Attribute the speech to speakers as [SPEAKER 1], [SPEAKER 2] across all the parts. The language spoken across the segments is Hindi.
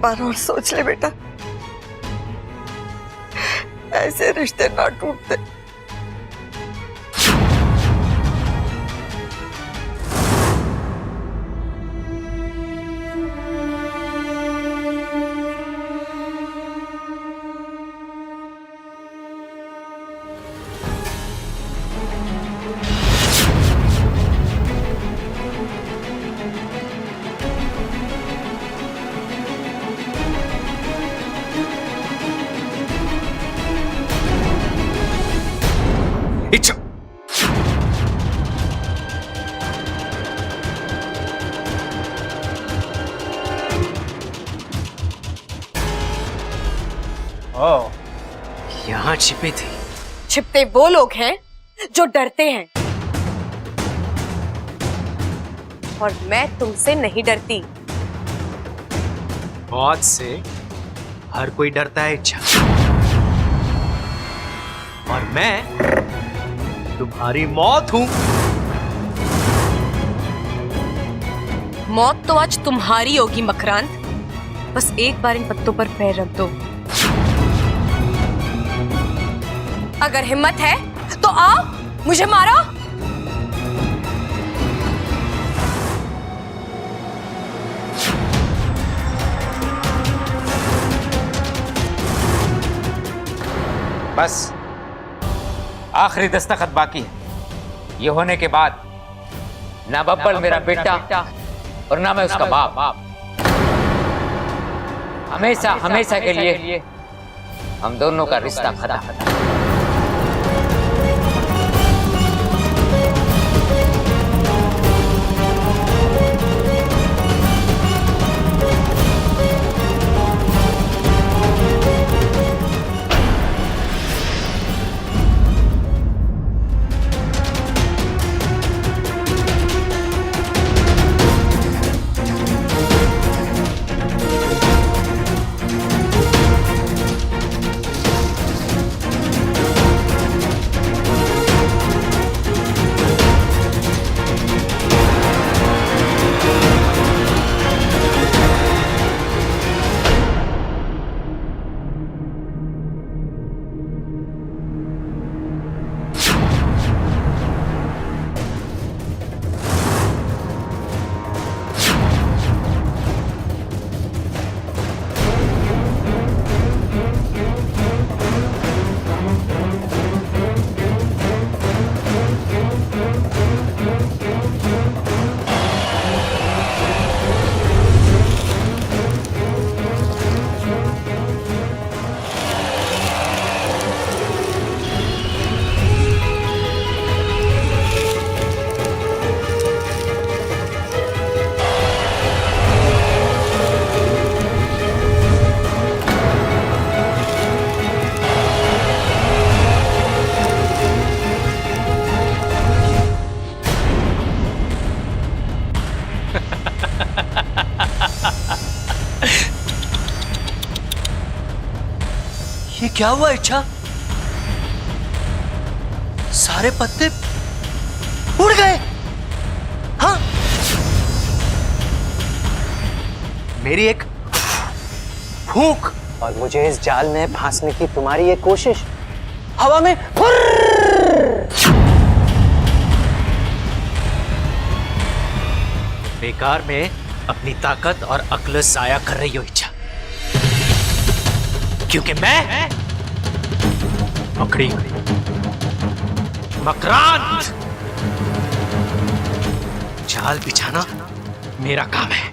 [SPEAKER 1] बार और सोच ले बेटा, ऐसे रिश्ते ना टूटते।
[SPEAKER 2] इच्छा
[SPEAKER 3] ओह,
[SPEAKER 2] यहाँ छिपे थे।
[SPEAKER 4] छिपते वो लोग हैं जो डरते हैं, और मैं तुमसे नहीं डरती।
[SPEAKER 2] मौत से हर कोई डरता है इच्छा, और मैं तुम्हारी मौत हूं।
[SPEAKER 4] मौत तो आज तुम्हारी होगी मकरांत। बस एक बार इन पत्तों पर पैर रख दो। अगर हिम्मत है तो आओ, मुझे मारो।
[SPEAKER 3] बस आखिरी दस्तखत बाकी है। ये होने के बाद ना बब्बल मेरा बेटा और ना मैं उसका बाप। हमेशा हमेशा के लिए हम दोनों का रिश्ता खत्म।
[SPEAKER 2] ये क्या हुआ इच्छा? सारे पत्ते उड़ गए। हाँ, मेरी एक फूंक
[SPEAKER 5] और मुझे इस जाल में फांसने की तुम्हारी ये कोशिश हवा में
[SPEAKER 2] बेकार में अपनी ताकत और अक्ल जाया कर रही हो इच्छा, क्योंकि मैं पकड़ी हुई मकरांत। जाल बिछाना मेरा काम है,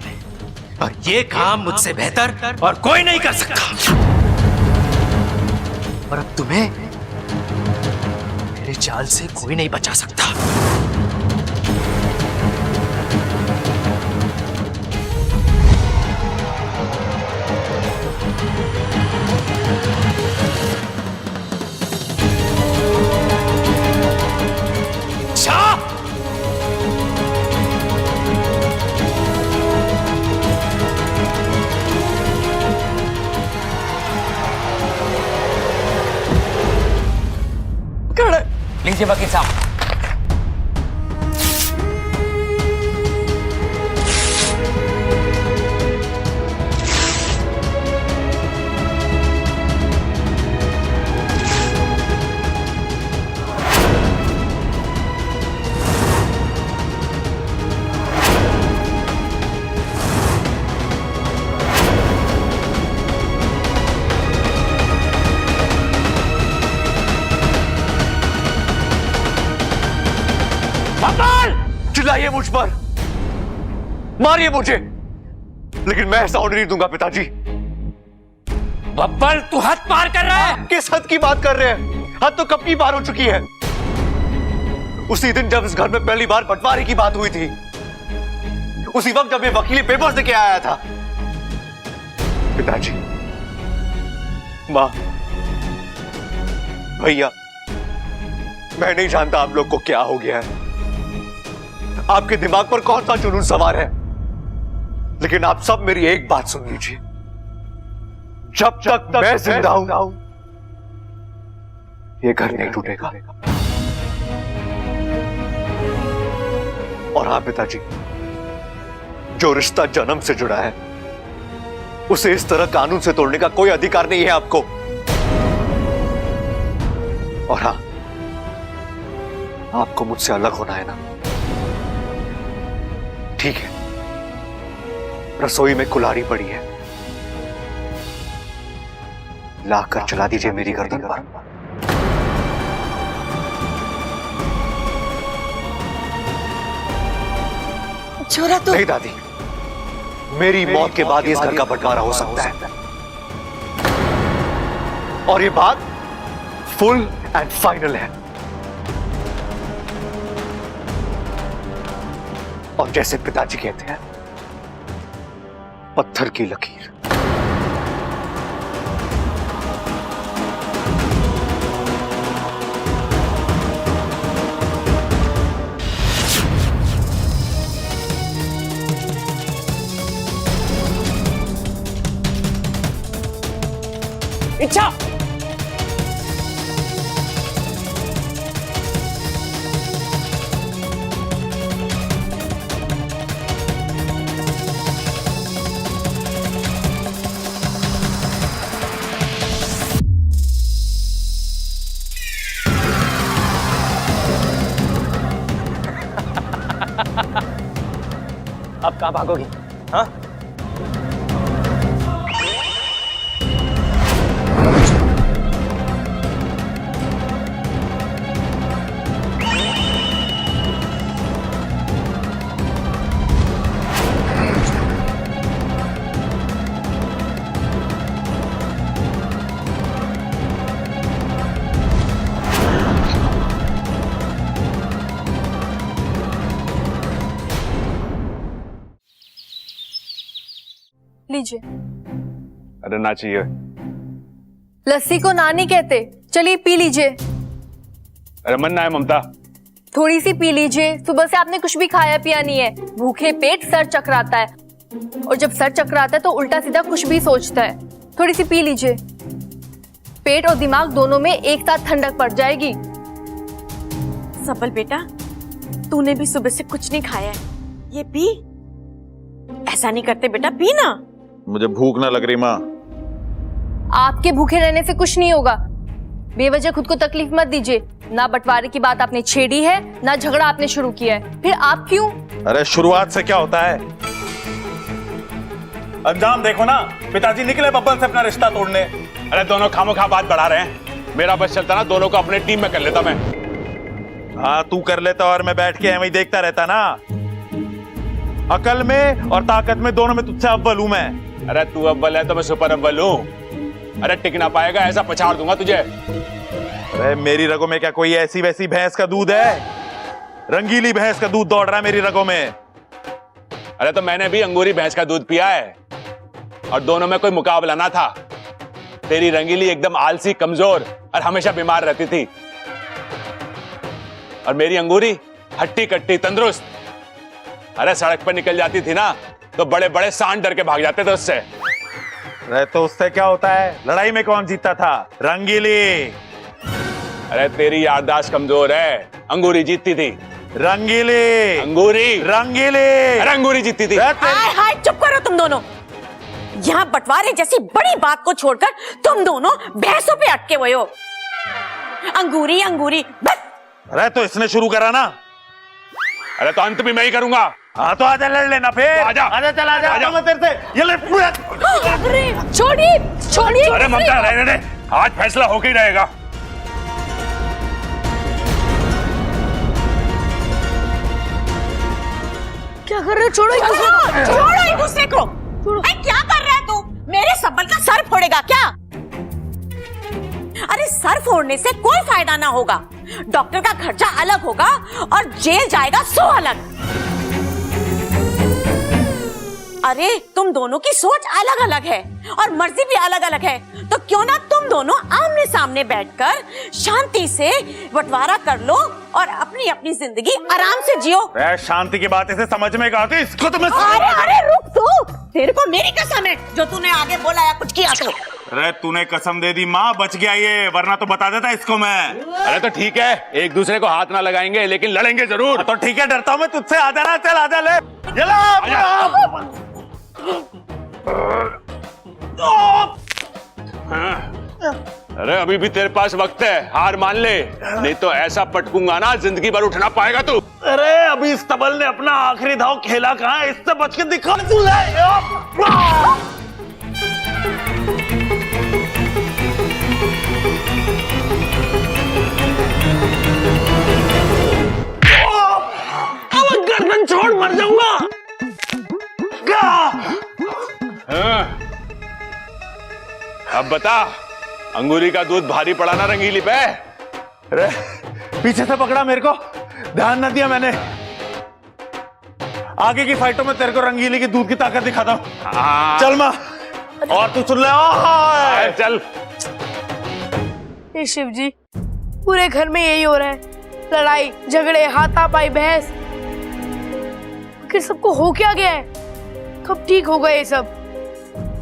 [SPEAKER 2] और ये काम मुझसे बेहतर और कोई नहीं कर सकता। और अब तुम्हें मेरे जाल से कोई नहीं बचा सकता।
[SPEAKER 3] लीजिए वकील साहब।
[SPEAKER 6] चिल्लाइए मुझ पर, मारिए मुझे, लेकिन मैं ऐसा होने नहीं दूंगा पिताजी।
[SPEAKER 3] बब्बल तू हद पार कर रहा है।
[SPEAKER 6] किस हद की बात कर रहे हैं? हद तो कब की पार हो चुकी है। उसी दिन जब इस घर में पहली बार बंटवारे की बात हुई थी, उसी वक्त जब ये वकीली पेपर्स लेके आया था। पिताजी, मां, भैया, मैं नहीं जानता आप लोग को क्या हो गया है, आपके दिमाग पर कौन सा जुनून सवार है, लेकिन आप सब मेरी एक बात सुन लीजिए। जब तक मैं जिंदा हूं, ये घर नहीं टूटेगा। और हाँ पिताजी, जो रिश्ता जन्म से जुड़ा है, उसे इस तरह कानून से तोड़ने का कोई अधिकार नहीं है आपको। और हाँ, आपको मुझसे अलग होना है ना? ठीक है, रसोई में कुल्हाड़ी पड़ी है, लाकर चला दीजिए मेरी गर्दन पर।
[SPEAKER 1] छोरा तो
[SPEAKER 6] नहीं दादी, मेरी मौत के बाद इस घर का बंटवारा हो सकता है, और ये बात फुल एंड फाइनल है। और जैसे पिताजी कहते हैं, पत्थर की लकीर।
[SPEAKER 5] इच्छा, अब कहां भागोगी? हाँ,
[SPEAKER 4] लीजिए।
[SPEAKER 6] अरे ना चाहिए।
[SPEAKER 4] लस्सी को ना नहीं कहते, चलिए पी लीजिए।
[SPEAKER 6] अरे मन ना है ममता।
[SPEAKER 4] थोड़ी सी पी लीजिए, सुबह से आपने कुछ भी खाया पिया नहीं है। भूखे पेट सर चकराता है, और जब सर चकराता है तो उल्टा सीधा कुछ भी सोचता है। थोड़ी सी पी लीजिए, पेट और दिमाग दोनों में एक साथ ठंडक पड़ जाएगी।
[SPEAKER 1] सबल बेटा, तूने भी सुबह से कुछ नहीं खाया है, ये पी। ऐसा नहीं करते बेटा, पी ना।
[SPEAKER 7] मुझे भूख ना लग रही माँ।
[SPEAKER 4] आपके भूखे रहने से कुछ नहीं होगा। बेवजह खुद को तकलीफ मत दीजिए। ना बंटवारे की बात आपने छेड़ी है, ना झगड़ा आपने शुरू किया है, फिर आप क्यों?
[SPEAKER 7] अरे शुरुआत से क्या होता है, अंजाम देखो ना। पिताजी निकले बब्बन से अपना रिश्ता तोड़ने।
[SPEAKER 8] अरे दोनों खामोखा बात बढ़ा रहे हैं। मेरा बस चलता ना, दोनों को अपने टीम में कर लेता मैं।
[SPEAKER 7] हाँ तू कर लेता और मैं बैठ के वही देखता रहता ना। अकल में और ताकत में दोनों में तुझसे अव्वल हूं मैं।
[SPEAKER 8] अरे तू अव्वल है तो मैं सुपर अव्वल हूं। अरे टिक ना पाएगा, ऐसा पछाड़ दूंगा तुझे।
[SPEAKER 7] अरे मेरी रगों में क्या कोई ऐसी वैसी भैंस का दूध है? रंगीली भैंस का दूध दौड़ रहा है मेरी रगों में।
[SPEAKER 8] अरे तो मैंने भी अंगूरी भैंस का दूध पिया है, और दोनों में कोई मुकाबला ना था। तेरी रंगीली एकदम आलसी, कमजोर और हमेशा बीमार रहती थी, और मेरी अंगूरी हट्टी कट्टी तंदुरुस्त। अरे सड़क पर निकल जाती थी ना तो बड़े बड़े सांड डर के भाग जाते थे उससे।
[SPEAKER 7] अरे तो उससे क्या होता है? लड़ाई में कौन जीतता था? रंगीली।
[SPEAKER 8] अरे तेरी याददाश्त कमजोर है, अंगूरी जीतती थी।
[SPEAKER 7] रंगीली।
[SPEAKER 8] अंगूरी।
[SPEAKER 7] रंगीली।
[SPEAKER 8] अरे अंगूरी जीतती थी।
[SPEAKER 1] हाय हाय, चुप करो तुम दोनों। यहाँ बंटवारे जैसी बड़ी बात को छोड़कर तुम दोनों भैंसों पे अटके हुए हो। अंगूरी अंगूरी बस।
[SPEAKER 7] अरे तो इसने शुरू करा ना।
[SPEAKER 8] अरे तो अंत भी मैं ही करूंगा।
[SPEAKER 7] हाँ तो आजा लड़ लेना फिर।
[SPEAKER 8] आजा।
[SPEAKER 7] आजा चल आजा।
[SPEAKER 8] आजा।
[SPEAKER 7] मैं तेरे से ये ले पूरा।
[SPEAKER 4] अरे छोड़िए छोड़िए।
[SPEAKER 8] अरे ममता रहने दे, आज फैसला होके ही रहेगा।
[SPEAKER 4] क्या कर रहे हो? छोड़ो एक दूसरे को।
[SPEAKER 1] छोड़ो एक दूसरे को। क्या कर रहा है तू? मेरे सब्बल का सर फोड़ेगा क्या? अरे सर फोड़ने से कोई फायदा ना होगा। डॉक्टर का खर्चा अलग होगा और जेल जाएगा 100 अलग। अरे तुम दोनों की सोच अलग अलग है और मर्जी भी अलग अलग है, तो क्यों ना तुम दोनों आमने सामने बैठकर शांति से बंटवारा कर लो और अपनी अपनी जिंदगी आराम से जियो।
[SPEAKER 7] शांति की बात इसे समझ में आती, इसको तुम्हें
[SPEAKER 1] अरे अरे रुक तू, तेरे को मेरी कसम है जो तूने आगे बोला या कुछ किया तो।
[SPEAKER 7] अरे तूने कसम दे दी माँ, बच गया ये, वरना तो बता देता इसको मैं।
[SPEAKER 8] अरे तो ठीक है, एक दूसरे को हाथ ना लगाएंगे लेकिन लड़ेंगे जरूर।
[SPEAKER 7] तो ठीक है, डरता हूँ मैं तुझसे। आ जाना, चल आजा, ले चला।
[SPEAKER 8] अरे अभी भी तेरे पास वक्त है, हार मान ले, नहीं तो ऐसा पटकूंगा ना जिंदगी भर उठना पाएगा तू।
[SPEAKER 7] अरे अभी इस तबल ने अपना आखिरी दाव खेला कहाँ है, इससे बच के दिखा तू। गर्दन छोड़, मर जाऊंगा।
[SPEAKER 8] अब बता, अंगूरी का दूध भारी पड़ा ना रंगीली पे?
[SPEAKER 7] अरे पीछे से पकड़ा मेरे को, ध्यान न दिया मैंने। आगे की फाइटों में तेरे को रंगीली की दूध की ताकत दिखाता हूँ। चल माँ, और तू सुन ले।
[SPEAKER 8] चल।
[SPEAKER 4] हे शिव जी, पूरे घर में यही हो रहा है, लड़ाई झगड़े हाथापाई बहस। आखिर सबको हो क्या गया है? कब ठीक होगा ये सब?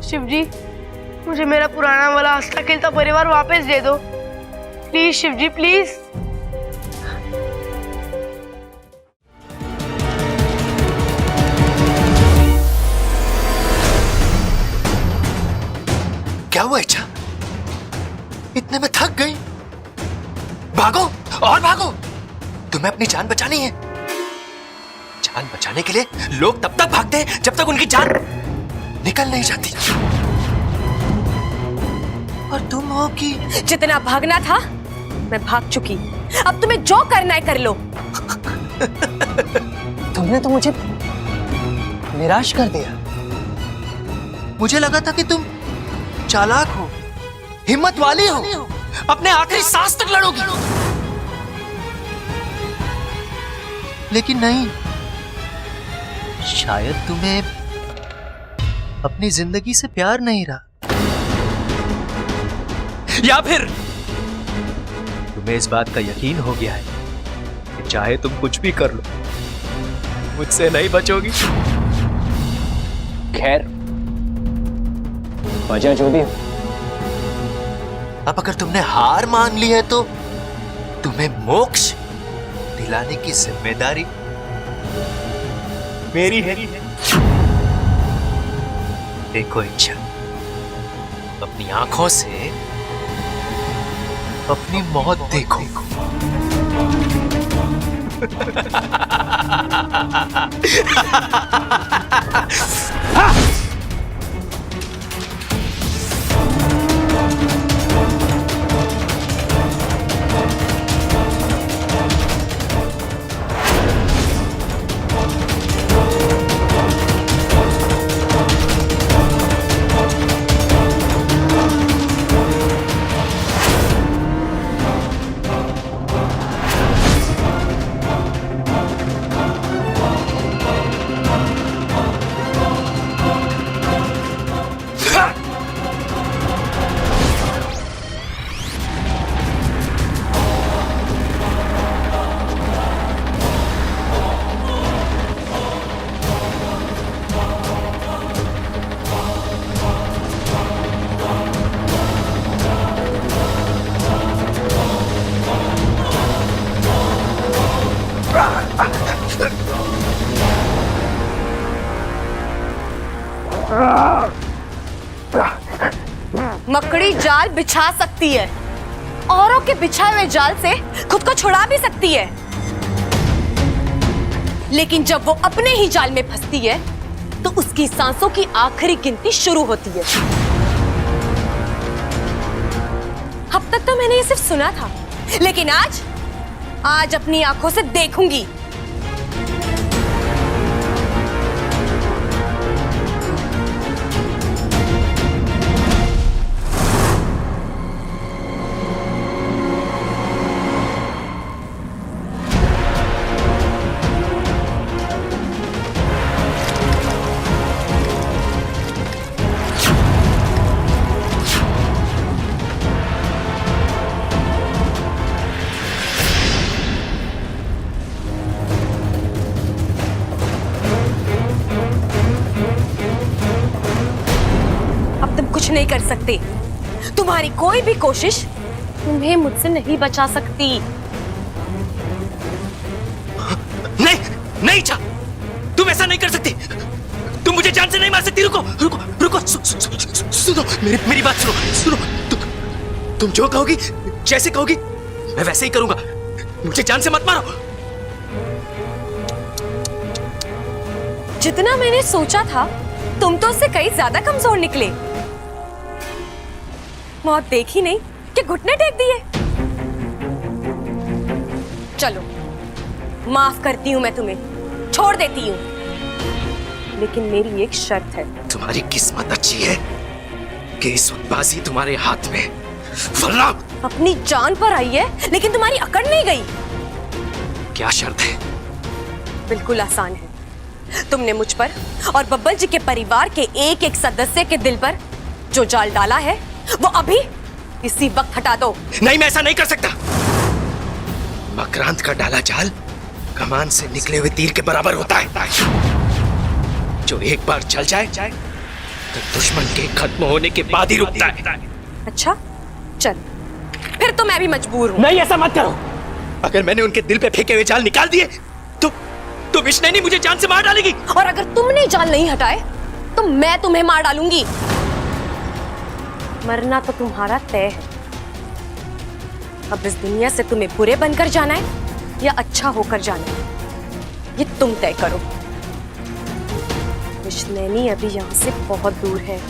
[SPEAKER 4] शिव जी, मुझे मेरा पुराना वाला हंसता खेलता परिवार वापस दे दो प्लीज शिव जी, प्लीज।
[SPEAKER 2] क्या हुआ इच्छा? इतने में थक गई? भागो और भागो, तुम्हें अपनी जान बचानी है। जान बचाने के लिए लोग तब तक भागते हैं जब तक उनकी जान निकल नहीं जाती। और तुम हो कि
[SPEAKER 1] जितना भागना था मैं भाग चुकी, अब तुम्हें जो करना है कर लो।
[SPEAKER 5] तुमने तो मुझे निराश कर दिया।
[SPEAKER 2] मुझे लगा था कि तुम चालाक हो, हिम्मत वाली हो, अपने आखिरी सांस तक लड़ोगी, लेकिन नहीं। शायद तुम्हें अपनी जिंदगी से प्यार नहीं रहा, या फिर तुम्हें इस बात का यकीन हो गया है कि चाहे तुम कुछ भी कर लो, मुझसे नहीं बचोगी।
[SPEAKER 5] खैर, वजह जो भी हो,
[SPEAKER 2] अब अगर तुमने हार मान ली है तो तुम्हें मोक्ष दिलाने की जिम्मेदारी मेरी है। देखो इच्छा, अपनी आंखों से अपनी मौत देखो।
[SPEAKER 1] मकड़ी जाल बिछा सकती है, औरों के बिछाए हुए जाल से खुद को छुड़ा भी सकती है, लेकिन जब वो अपने ही जाल में फंसती है तो उसकी सांसों की आखिरी गिनती शुरू होती है। अब तक तो मैंने ये सिर्फ सुना था, लेकिन आज अपनी आंखों से देखूंगी। नहीं कर सकते। तुम्हारी कोई भी कोशिश तुम्हें मुझसे नहीं बचा सकती।
[SPEAKER 2] नहीं नहीं इच्छा, तुम ऐसा नहीं कर सकती। तुम मुझे जान से नहीं मार सकती। रुको रुको रुको, सुनो मेरी बात सुनो। तुम जो कहोगी, जैसे कहोगी, मैं वैसे ही करूंगा। मुझे जान से मत मारो।
[SPEAKER 1] जितना मैंने सोचा था, तुम तो उससे कई ज्यादा कमजोर निकले। मौत देखी नहीं कि घुटने टेक दिए। चलो, माफ करती हूं मैं तुम्हें, छोड़ देती हूं, लेकिन मेरी एक शर्त है।
[SPEAKER 2] तुम्हारी किस्मत अच्छी है कि इस वक्त बाजी तुम्हारे हाथ में, वरना
[SPEAKER 1] अपनी जान पर आई है, लेकिन तुम्हारी अकड़ नहीं गई।
[SPEAKER 2] क्या शर्त है?
[SPEAKER 1] बिल्कुल आसान है। तुमने मुझ पर और बब्बल जी के परिवार के एक एक सदस्य के दिल पर जो जाल डाला है, वो अभी इसी वक्त हटा दो।
[SPEAKER 2] नहीं, मैं ऐसा नहीं कर सकता। मकरांत का डाला जाल कमान से निकले हुए तीर के बराबर होता है, जो एक बार चल जाए तो दुश्मन के खत्म होने के बाद ही रुकता है।
[SPEAKER 1] अच्छा, चल, फिर तो मैं भी मजबूर हूँ।
[SPEAKER 2] नहीं, ऐसा मत करो। अगर मैंने उनके दिल पे फेंके हुए जाल निकाल दिए तो विष्णु मुझे जान से मार डालेगी।
[SPEAKER 1] और अगर तुमने जाल नहीं हटाए तो मैं तुम्हें मार डालूंगी। मरना तो तुम्हारा तय है। अब इस दुनिया से तुम्हें बुरे बनकर जाना है या अच्छा होकर जाना है, ये तुम तय करो। विष्णु अभी यहाँ से बहुत दूर है।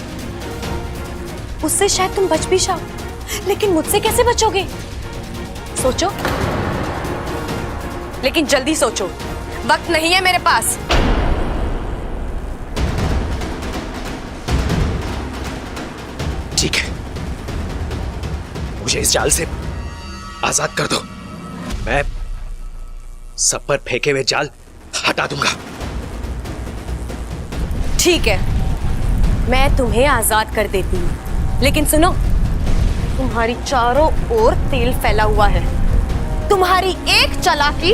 [SPEAKER 1] उससे शायद तुम बच भी जाओ, लेकिन मुझसे कैसे बचोगे? सोचो, लेकिन जल्दी सोचो, वक्त नहीं है मेरे पास।
[SPEAKER 2] ठीक है, मुझे इस जाल से आजाद कर दो। मैं सब पर फेंके हुए जाल हटा दूंगा।
[SPEAKER 1] ठीक है, मैं तुम्हें आजाद कर देती हूँ, लेकिन सुनो, तुम्हारी चारों ओर तेल फैला हुआ है। तुम्हारी एक चालाकी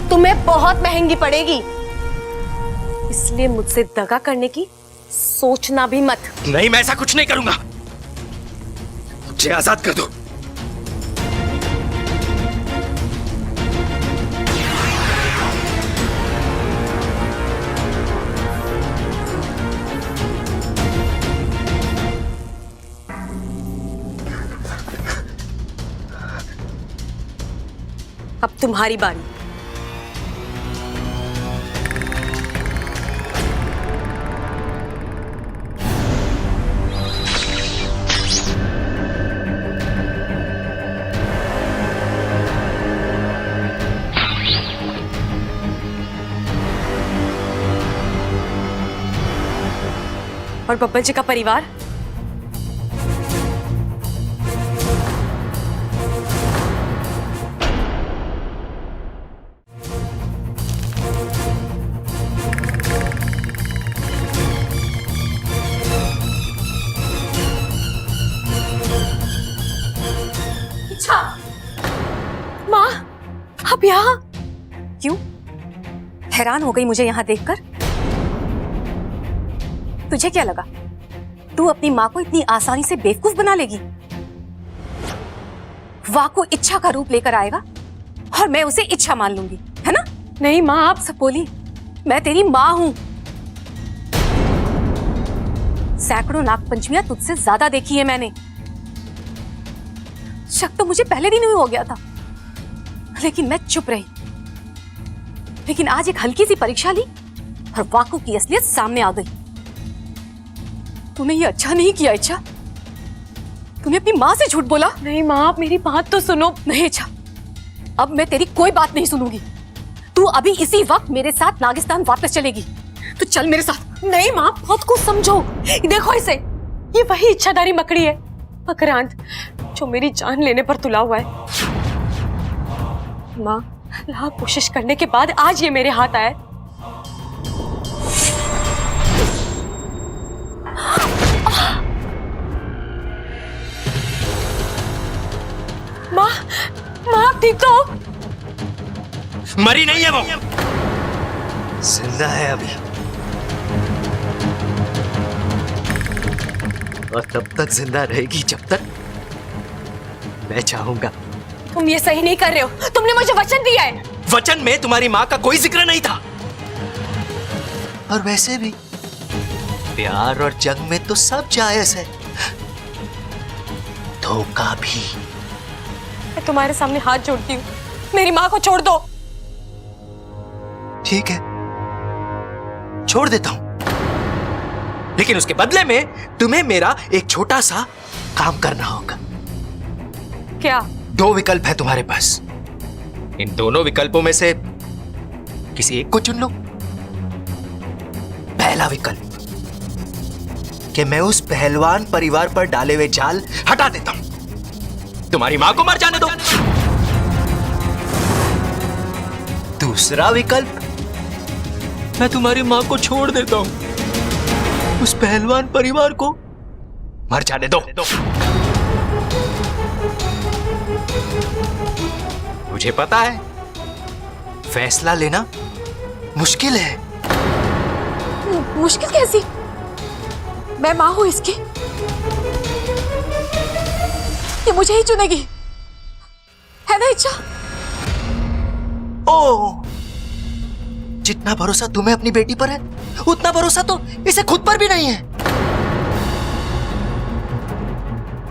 [SPEAKER 1] तुम्हें बहुत महंगी पड़ेगी, इसलिए मुझसे दगा करने की सोचना भी मत।
[SPEAKER 2] नहीं, मैं ऐसा कुछ नहीं करूंगा। मुझे आजाद कर दो।
[SPEAKER 1] अब तुम्हारी बारी। और बब्बल जी का परिवार? माँ, अब यहाँ क्यों? हैरान हो गई मुझे यहाँ देखकर। तुझे क्या लगा तू अपनी माँ को इतनी आसानी से बेवकूफ बना लेगी? वाह को इच्छा का रूप लेकर आएगा और मैं उसे इच्छा मान लूंगी, है ना? नहीं माँ, आप सब बोली, मैं तेरी माँ हूं। सैकड़ों नागपंचमियां तुझसे ज्यादा देखी है मैंने। शक तो मुझे पहले दिन ही हो गया था, लेकिन मैं चुप रही। लेकिन आज एक हल्की सी परीक्षा ली और वाकु की असलियत सामने आ गई। तूने ये अच्छा नहीं किया इच्छा। तूने अपनी माँ से झूठ बोला। नहीं माँ, आप मेरी बात तो सुनो। नहीं इच्छा, अब मैं तेरी कोई बात नहीं सुनूंगी। तू अभी इसी वक्त मेरे साथ नागिस्तान वापस चलेगी। तो चल मेरे साथ। नहीं माँ, बहुत कुछ समझो। देखो इसे, ये वही इच्छाधारी मकड़ी है, मकरांत, जो मेरी जान लेने पर तुला हुआ है। माँ, लाख कोशिश करने के बाद आज ये मेरे हाथ आया। माँ, माँ आप ठीक तो हो?
[SPEAKER 2] मरी नहीं है वो, जिंदा है अभी। और तब तक जिंदा रहेगी जब तक मैं चाहूंगा।
[SPEAKER 4] तुम ये सही नहीं कर रहे हो। तुमने मुझे वचन दिया है।
[SPEAKER 2] वचन में तुम्हारी माँ का कोई जिक्र नहीं था। और वैसे भी प्यार और जंग में तो सब जायज है, धोखा भी।
[SPEAKER 4] मैं तुम्हारे सामने हाथ जोड़ती हूँ, मेरी माँ को छोड़ दो।
[SPEAKER 2] ठीक है, छोड़ देता हूं, लेकिन उसके बदले में तुम्हें मेरा एक छोटा सा काम करना होगा।
[SPEAKER 4] क्या?
[SPEAKER 2] 2 विकल्प है तुम्हारे पास। इन दोनों विकल्पों में से किसी एक को चुन लो। पहला विकल्प कि मैं उस पहलवान परिवार पर डाले हुए जाल हटा देता हूं, तुम्हारी मां को मर जाने दो। दूसरा विकल्प, मैं तुम्हारी मां को छोड़ देता हूं, उस पहलवान परिवार को मर जाने दो। मुझे पता है फैसला लेना मुश्किल है।
[SPEAKER 4] मुश्किल कैसी? मैं माँ हूं इसकी, ये मुझे ही चुनेगी, है ना इच्छा?
[SPEAKER 2] ओ, जितना भरोसा तुम्हें अपनी बेटी पर है, उतना भरोसा तो इसे खुद पर भी नहीं है।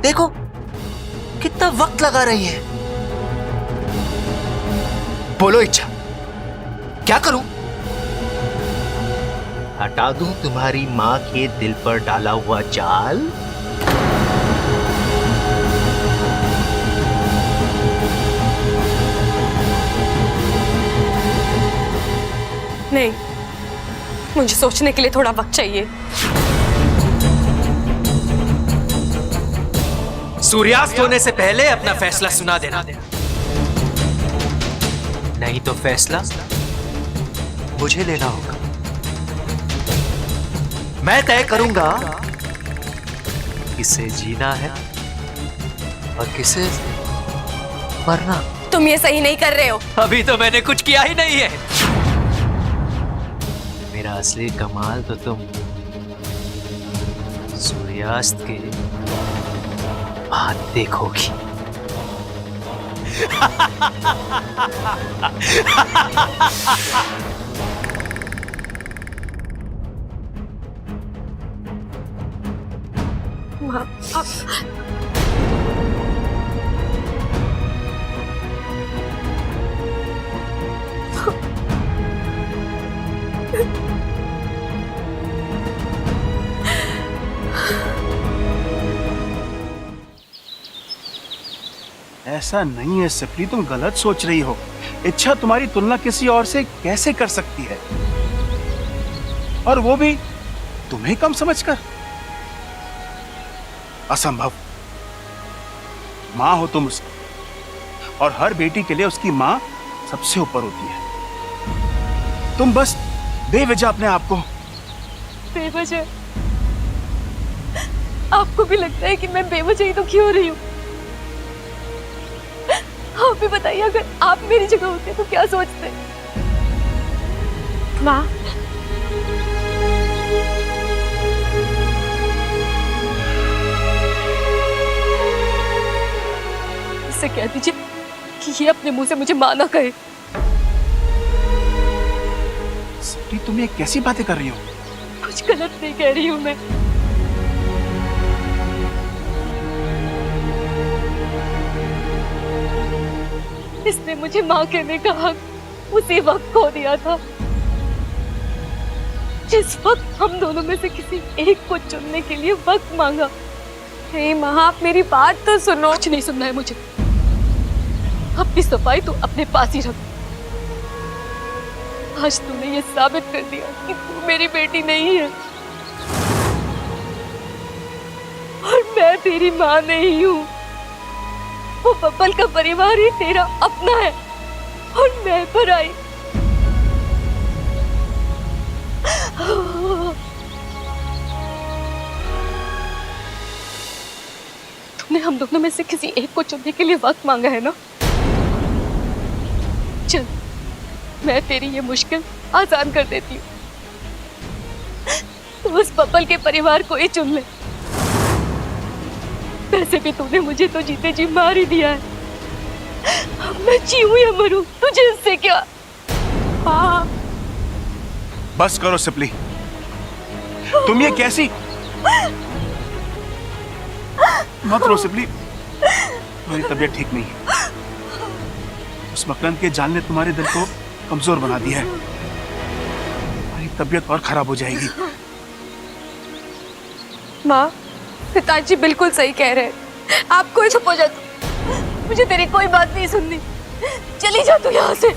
[SPEAKER 2] देखो कितना वक्त लगा रही है। बोलो इच्छा, क्या करूं? हटा दूं तुम्हारी मां के दिल पर डाला हुआ जाल?
[SPEAKER 4] नहीं, मुझे सोचने के लिए थोड़ा वक्त चाहिए।
[SPEAKER 2] सूर्यास्त होने से पहले अपना फैसला सुना देना, नहीं तो फैसला मुझे लेना होगा। मैं तय करूंगा किसे जीना है और किसे मरना।
[SPEAKER 4] तुम ये सही नहीं कर रहे हो।
[SPEAKER 2] अभी तो मैंने कुछ किया ही नहीं है। मेरा असली कमाल तो तुम सूर्यास्त के बाद देखोगी।
[SPEAKER 4] माँ,
[SPEAKER 9] ऐसा नहीं है सिपली, तुम गलत सोच रही हो। इच्छा तुम्हारी तुलना किसी और से कैसे कर सकती है, और वो भी तुम्हें कम समझकर? असंभव। मां हो तुम उसकी, और हर बेटी के लिए उसकी मां सबसे ऊपर होती है। तुम बस बेवजह अपने आप को
[SPEAKER 4] बेवजह? आपको भी लगता है कि मैं बेवजह ही दुखी हो रही हूँ? आप भी बताइए, अगर आप मेरी जगह होते तो क्या सोचते? माँ, इससे कह दीजिए कि ये अपने मुंह से मुझे माँ ना कहे।
[SPEAKER 9] सिपली, तुम ये कैसी बातें कर रही हो?
[SPEAKER 4] कुछ गलत नहीं कह रही हूँ मैं। इसने मुझे माँ कहने का हक उसी वक्त खो दिया था जिस वक्त हम दोनों में से किसी एक को चुनने के लिए वक्त मांगा। हे माँ, आप मेरी बात तो सुनो। कुछ नहीं सुनना है मुझे। अपनी सफाई तो अपने पास ही रख। आज तूने ये साबित कर दिया कि तू मेरी बेटी नहीं है, और मैं तेरी माँ नहीं हूँ। वो बब्बल का परिवार ही तेरा अपना है, और मैं पराई। तुमने हम दोनों में से किसी एक को चुनने के लिए वक्त मांगा है ना? चल, मैं तेरी ये मुश्किल आसान कर देती हूँ। तो उस बब्बल के परिवार को ही चुन ले। वैसे भी तूने मुझे तो जीते जी मार ही दिया है। अब मैं जीऊं या मरूं, तुझे इससे क्या? हाँ।
[SPEAKER 9] बस करो सिपली, तुम ये कैसी? मत रो सिपली, तुम्हारी तबीयत ठीक नहीं है। उस मकरंद के जाल ने तुम्हारे दिल को कमजोर बना दिया है, तुम्हारी तबीयत और खराब हो जाएगी।
[SPEAKER 4] माँ, पिताजी बिल्कुल सही कह रहे हैं। आप कोई चुप हो जा, तू मुझे तेरी कोई बात नहीं सुननी। चली जा तू यहाँ से,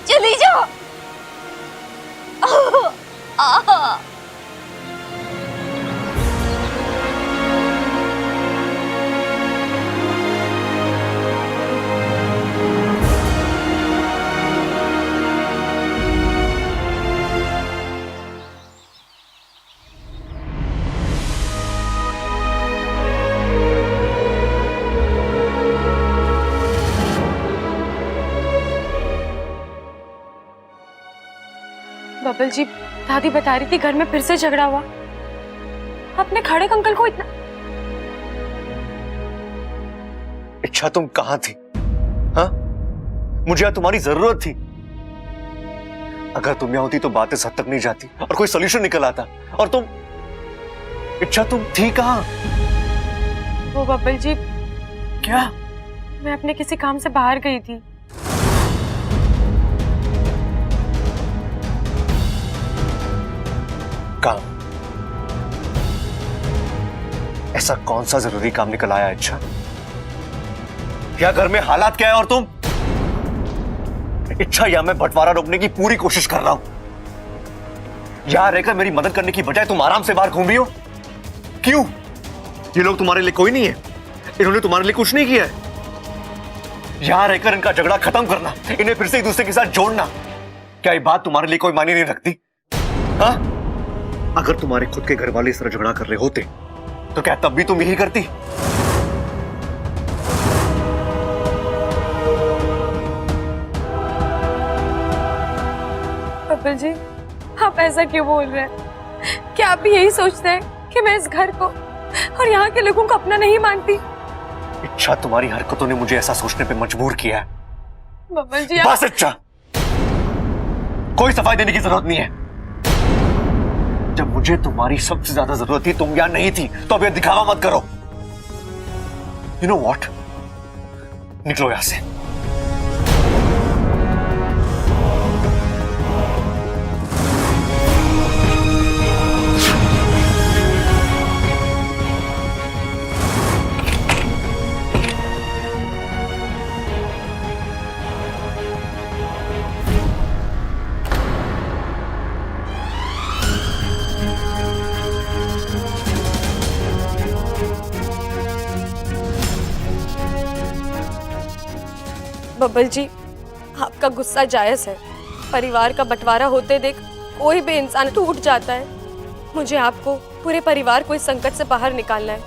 [SPEAKER 4] चली जा। बबल जी, दादी बता रही थी घर में फिर से झगड़ा हुआ। अपने खड़क अंकल को इतना।
[SPEAKER 6] इच्छा तुम कहां थी? हाँ, मुझे यहाँ तुम्हारी जरूरत थी। अगर तुम यहाँ होती तो बातें इस हद तक नहीं जाती और कोई सोल्यूशन निकल आता। और तुम, इच्छा तुम थी कहां?
[SPEAKER 4] वो बबल जी,
[SPEAKER 6] क्या?
[SPEAKER 4] मैं अपने किसी काम से बाहर गई थी।
[SPEAKER 6] काम? ऐसा कौन सा जरूरी काम निकल आया इच्छा? क्या घर में हालात क्या है और तुम? इच्छा, या मैं बंटवारा रोकने की पूरी कोशिश कर रहा हूं, यहां रहकर मेरी मदद करने की बजाय तुम आराम से बाहर घूम रही हो। क्यों? ये लोग तुम्हारे लिए कोई नहीं है, इन्होंने तुम्हारे लिए कुछ नहीं किया है। यहां रहकर इनका झगड़ा खत्म करना, इन्हें फिर से एक दूसरे के साथ जोड़ना, क्या ये बात तुम्हारे लिए कोई मायने नहीं रखती? हाँ? अगर तुम्हारे खुद के घर वाले इस तरह झगड़ा कर रहे होते तो क्या तब भी तुम यही करती?
[SPEAKER 4] बबल जी, आप ऐसा क्यों बोल रहे हैं? क्या आप भी यही सोचते हैं कि मैं इस घर को और यहाँ के लोगों को अपना नहीं मानती?
[SPEAKER 6] इच्छा, तुम्हारी हरकतों ने मुझे ऐसा सोचने पे मजबूर किया है।
[SPEAKER 4] बबल जी,
[SPEAKER 6] बस इच्छा, कोई सफाई देने की जरूरत नहीं है। जब मुझे तुम्हारी सबसे ज्यादा जरूरत थी, तुम यहां नहीं थी, तो अब ये दिखावा मत करो। यू नो व्हाट, निकलो यहां से।
[SPEAKER 4] बबल जी, आपका गुस्सा जायज है। परिवार का बंटवारा होते देख कोई भी इंसान टूट जाता है। मुझे आपको, पूरे परिवार को इस संकट से बाहर निकालना है।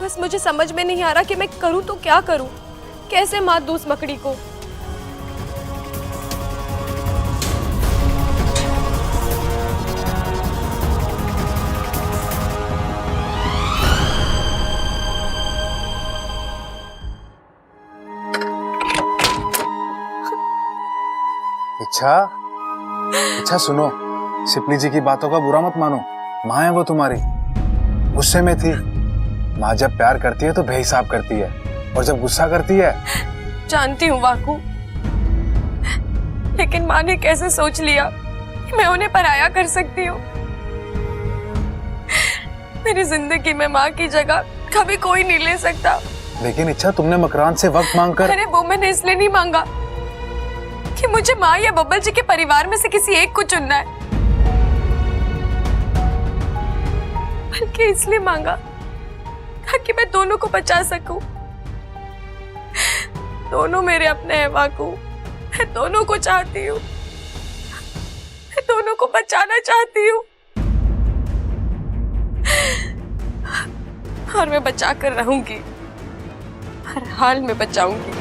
[SPEAKER 4] बस मुझे समझ में नहीं आ रहा कि मैं करूं तो क्या करूं, कैसे मात दूं उस मकड़ी को।
[SPEAKER 10] इच्छा सुनो, सिपली जी की बातों का बुरा मत मानो। माँ है वो तुम्हारी, गुस्से में थी। माँ जब प्यार करती है तो बेहिसाब करती है, और जब गुस्सा करती है।
[SPEAKER 4] जानती हूँ वाकू, लेकिन माँ ने कैसे सोच लिया कि मैं उन्हें पराया कर सकती हूँ। मेरी जिंदगी में माँ की जगह कभी कोई नहीं ले सकता।
[SPEAKER 10] लेकिन इच्छा, तुमने मकरान से वक्त मांगकर।
[SPEAKER 4] अरे वो मैंने इसलिए नहीं मांगा कि मुझे माँ या बब्बल जी के परिवार में से किसी एक को चुनना है, बल्कि इसलिए मांगा ताकि मैं दोनों को बचा सकूं। दोनों मेरे अपने हैं वाकू, मैं दोनों को चाहती हूँ, मैं दोनों को बचाना चाहती हूँ, और मैं बचा कर रहूंगी, हर हाल में बचाऊंगी।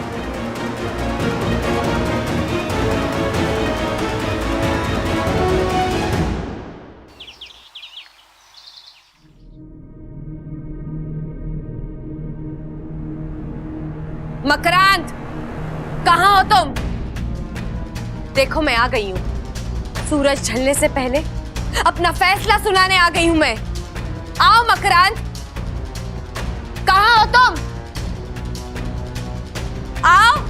[SPEAKER 4] मकरांद, कहाँ हो तुम? देखो मैं आ गई हूँ। सूरज ढलने से पहले अपना फैसला सुनाने आ गई हूँ मैं। आओ मकरांद, कहाँ हो तुम? आओ।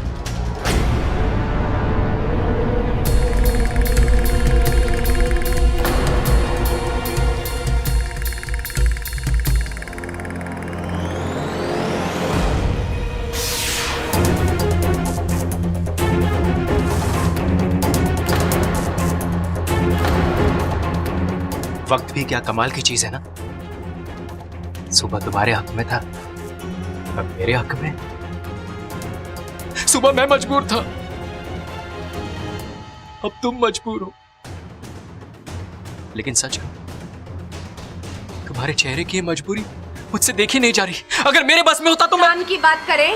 [SPEAKER 2] वक्त भी क्या कमाल की चीज है ना। सुबह तुम्हारे हक में था, अब मेरे हक में। सुबह मैं मजबूर था, अब तुम मजबूर हो। लेकिन सच है, तुम्हारे चेहरे की ये मजबूरी मुझसे देखी नहीं जा रही। अगर मेरे बस में होता तो मैं
[SPEAKER 4] की बात करें।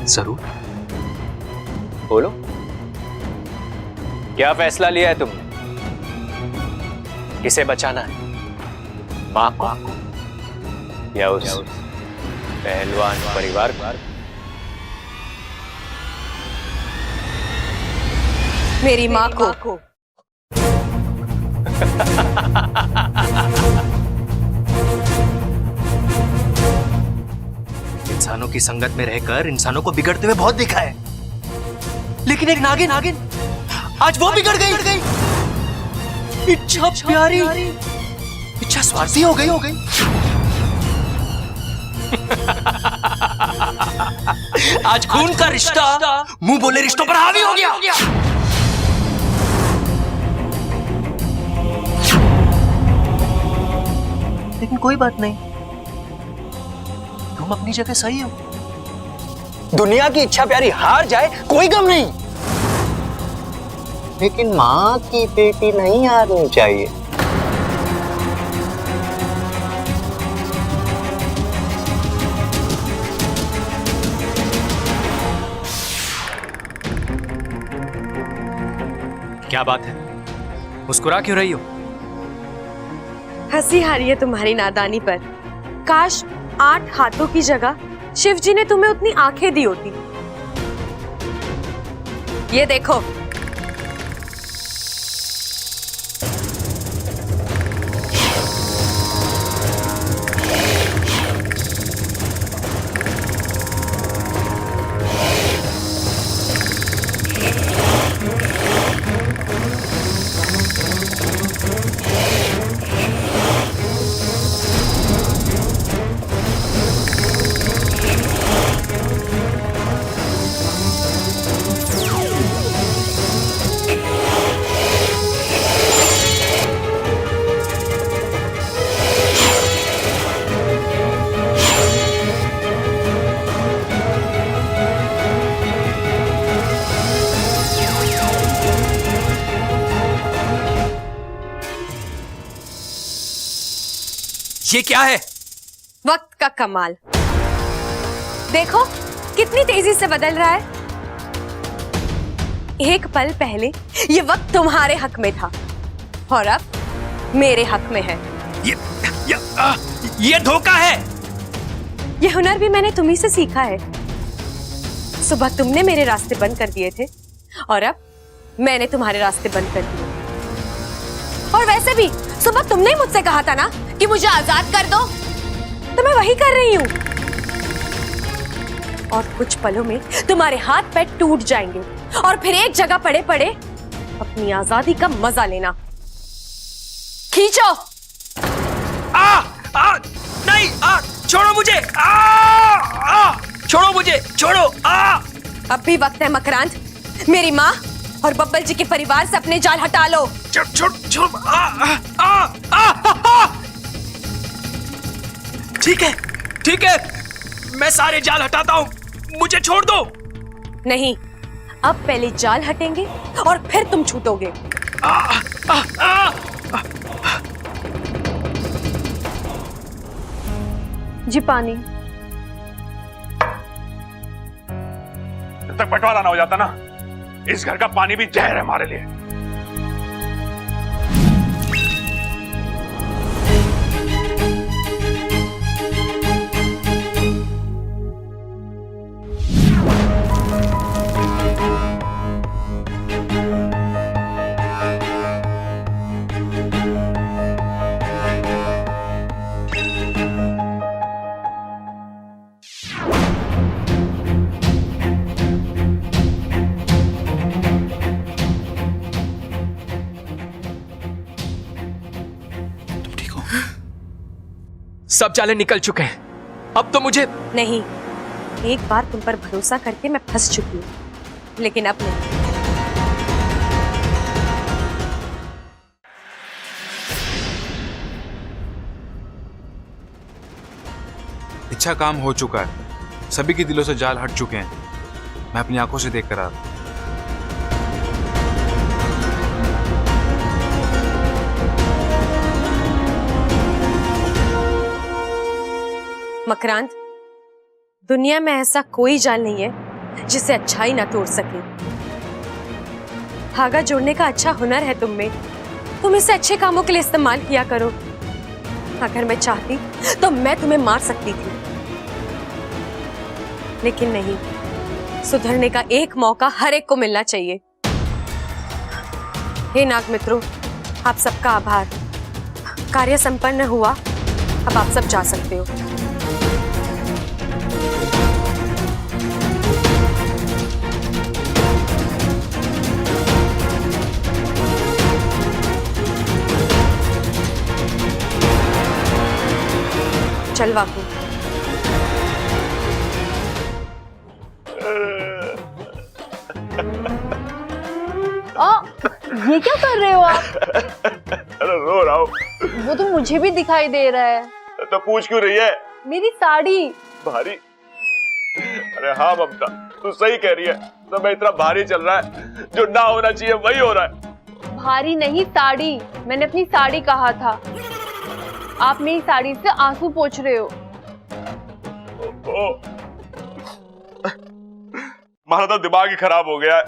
[SPEAKER 2] जरूर।
[SPEAKER 5] बोलो, क्या फैसला लिया है तुमने? किसे बचाना है, माँ को या उस पहलवान परिवार को?
[SPEAKER 4] मेरी माँ को।
[SPEAKER 2] इंसानों की संगत में रहकर इंसानों को बिगड़ते हुए बहुत देखा है, लेकिन एक नागिन आज वो बिगड़ गई। इच्छा प्यारी, इच्छा स्वार्थी हो गई। आज खून का रिश्ता मुंह बोले रिश्तों पर हावी हो गया। लेकिन कोई बात नहीं, तुम अपनी जगह सही हो।
[SPEAKER 5] दुनिया की इच्छा प्यारी हार जाए कोई गम नहीं, लेकिन माँ की बेटी नहीं हारनी चाहिए।
[SPEAKER 2] क्या बात है, मुस्कुरा क्यों रही हो?
[SPEAKER 4] हंसी आ रही है तुम्हारी नादानी पर। काश 8 हाथों की जगह शिव जी ने तुम्हें उतनी आंखें दी होती। ये देखो,
[SPEAKER 2] ये क्या है?
[SPEAKER 4] वक्त का कमाल। देखो कितनी तेजी से बदल रहा है। एक पल पहले ये वक्त तुम्हारे हक में था और अब मेरे हक में है।
[SPEAKER 2] ये धोखा है।
[SPEAKER 4] ये हुनर भी मैंने तुम्ही से सीखा है। सुबह तुमने मेरे रास्ते बंद कर दिए थे और अब मैंने तुम्हारे रास्ते बंद कर दिए। और वैसे भी सुबह तुमने ही मुझसे कहा था ना कि मुझे आजाद कर दो, तो मैं वही कर रही हूँ। और कुछ पलों में तुम्हारे हाथ पैर टूट जाएंगे और फिर एक जगह पड़े पड़े अपनी आजादी का मजा लेना। खींचो।
[SPEAKER 2] नहीं, छोड़ो मुझे। छोड़ो मुझे, छोड़ो।
[SPEAKER 4] अब भी वक्त है मकरांद, मेरी माँ और बब्बल जी के परिवार से अपने जाल हटा लो।
[SPEAKER 2] छोड़। ठीक है, मैं सारे जाल हटाता हूँ, मुझे छोड़ दो।
[SPEAKER 4] नहीं, अब पहले जाल हटेंगे और फिर तुम छूटोगे। जी पानी।
[SPEAKER 7] जब तक बंटवारा ना हो जाता ना, इस घर का पानी भी जहर है हमारे लिए।
[SPEAKER 2] सब जाले निकल चुके हैं। अब तो मुझे
[SPEAKER 1] नहीं, एक बार तुम पर भरोसा करके मैं फंस चुकी हूँ, लेकिन अब नहीं।
[SPEAKER 10] इच्छा काम हो चुका है, सभी के दिलों से जाल हट चुके हैं। मैं अपनी आंखों से देख कर आ रहा हूं।
[SPEAKER 1] मकरांत, दुनिया में ऐसा कोई जाल नहीं है जिसे अच्छाई ना तोड़ सके। धागा जोड़ने का अच्छा हुनर है तुम में, तुम इसे अच्छे कामों के लिए इस्तेमाल किया करो। अगर मैं चाहती तो मैं तुम्हें मार सकती थी, लेकिन नहीं, सुधरने का एक मौका हर एक को मिलना चाहिए। हे नाग मित्रों, आप सबका आभार। कार्य संपन्न हुआ, अब आप सब जा सकते हो। चल वाकू।
[SPEAKER 4] ये क्या कर रहे हो आप?
[SPEAKER 6] अरे रो रहा हूँ।
[SPEAKER 4] वो तो मुझे भी दिखाई दे रहा है।
[SPEAKER 6] तो पूछ क्यों रही है?
[SPEAKER 4] मेरी साड़ी
[SPEAKER 6] भारी? अरे हाँ ममता, तू सही कह रही है। तो मैं इतना भारी चल रहा है, जो ना होना चाहिए वही हो रहा है।
[SPEAKER 4] भारी नहीं, साड़ी। मैंने अपनी साड़ी कहा था। आप मेरी साड़ी से आंसू पोंछ रहे हो।
[SPEAKER 6] मारा तो दिमाग ही खराब हो गया है।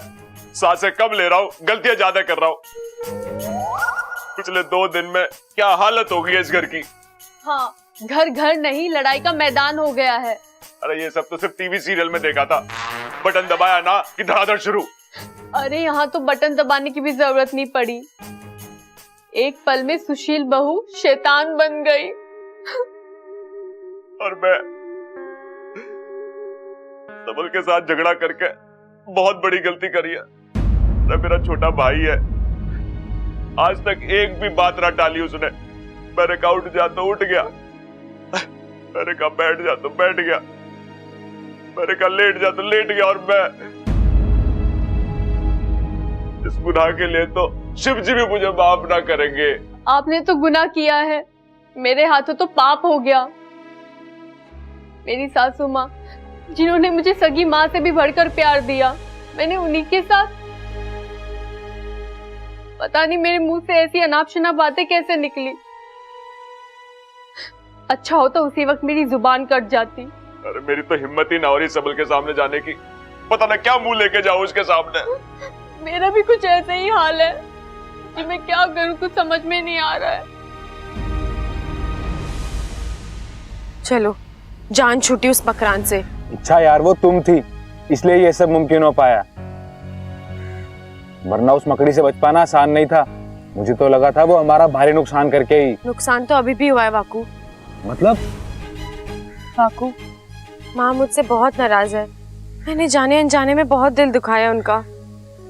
[SPEAKER 6] सांसें कम ले रहा हूँ, गलतियां ज्यादा कर रहा हूँ। पिछले 2 दिन में क्या हालत हो गई है इस घर की।
[SPEAKER 4] हाँ, घर घर नहीं, लड़ाई का मैदान हो गया है।
[SPEAKER 6] अरे ये सब तो सिर्फ टीवी सीरियल में देखा था। बटन दबाया ना कि धड़ाधड़ शुरू।
[SPEAKER 4] अरे यहाँ तो बटन दबाने की भी जरूरत नहीं पड़ी। एक पल में सुशील बहू शैतान बन गई।
[SPEAKER 6] और मैं सबल के साथ झगड़ा करके बहुत बड़ी गलती करी है। मेरा छोटा भाई है, आज तक एक भी बात ना टाली उसने। मैंने कहा उठ जा तो उठ गया, मैंने कहा बैठ जा तो बैठ गया, मैंने कहा लेट जा तो लेट गया। और मैं इस गुनाह के लिए तो शिव जी भी मुझे माफ ना करेंगे।
[SPEAKER 4] आपने तो गुनाह किया है, मेरे हाथों तो पाप हो गया। मेरी सासू माँ, जिन्होंने मुझे सगी माँ से भी बढ़कर प्यार दिया, मैंने उन्हीं के साथ। पता नहीं मेरे मुंह से ऐसी अनाप शनाप बातें कैसे निकली। अच्छा हो तो उसी वक्त मेरी जुबान कट जाती।
[SPEAKER 6] अरे मेरी तो हिम्मत ही ना हो रही सबल के सामने जाने की। पता ना क्या मुंह लेके जाऊं उसके सामने।
[SPEAKER 4] मेरा भी कुछ ऐसा ही हाल है कि मैं क्या करूं, कुछ समझ में नहीं आ रहा है।
[SPEAKER 1] चलो, जान छूटी उस मकरान से।
[SPEAKER 10] इच्छा यार, वो तुम थी, इसलिए ये सब मुमकिन हो पाया, वरना उस मकड़ी से बच पाना आसान नहीं था। मुझे तो लगा था वो हमारा भारी नुकसान करके ही।
[SPEAKER 1] नुकसान तो अभी भी हुआ है वाकू।
[SPEAKER 10] मतलब?
[SPEAKER 1] वाकू, माँ मुझसे बहुत नाराज है। मैंने जाने अनजाने में बहुत दिल दुखाया उनका।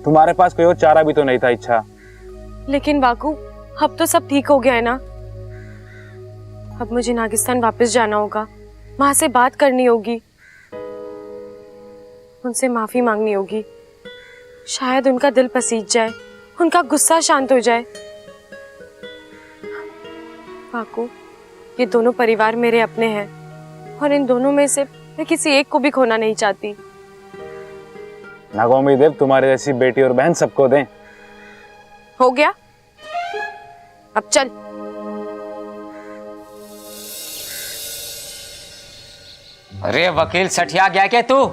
[SPEAKER 10] तुम्हारे पास कोई और चारा भी तो नहीं था इच्छा।
[SPEAKER 1] लेकिन वाकू, अब तो सब ठीक हो गया है ना। अब मुझे नागिस्तान वापस जाना होगा, माँ से बात करनी होगी, उनसे माफी मांगनी होगी। शायद उनका दिल पसीज जाए, उनका गुस्सा शांत हो जाए। वाकू, ये दोनों परिवार मेरे अपने हैं और इन दोनों में से मैं किसी एक को भी खोना नहीं चाहती।
[SPEAKER 10] नागोमी देव तुम्हारे जैसी बेटी और बहन सबको दें।
[SPEAKER 1] हो गया, अब चल।
[SPEAKER 3] अरे वकील सठिया गया क्या तू?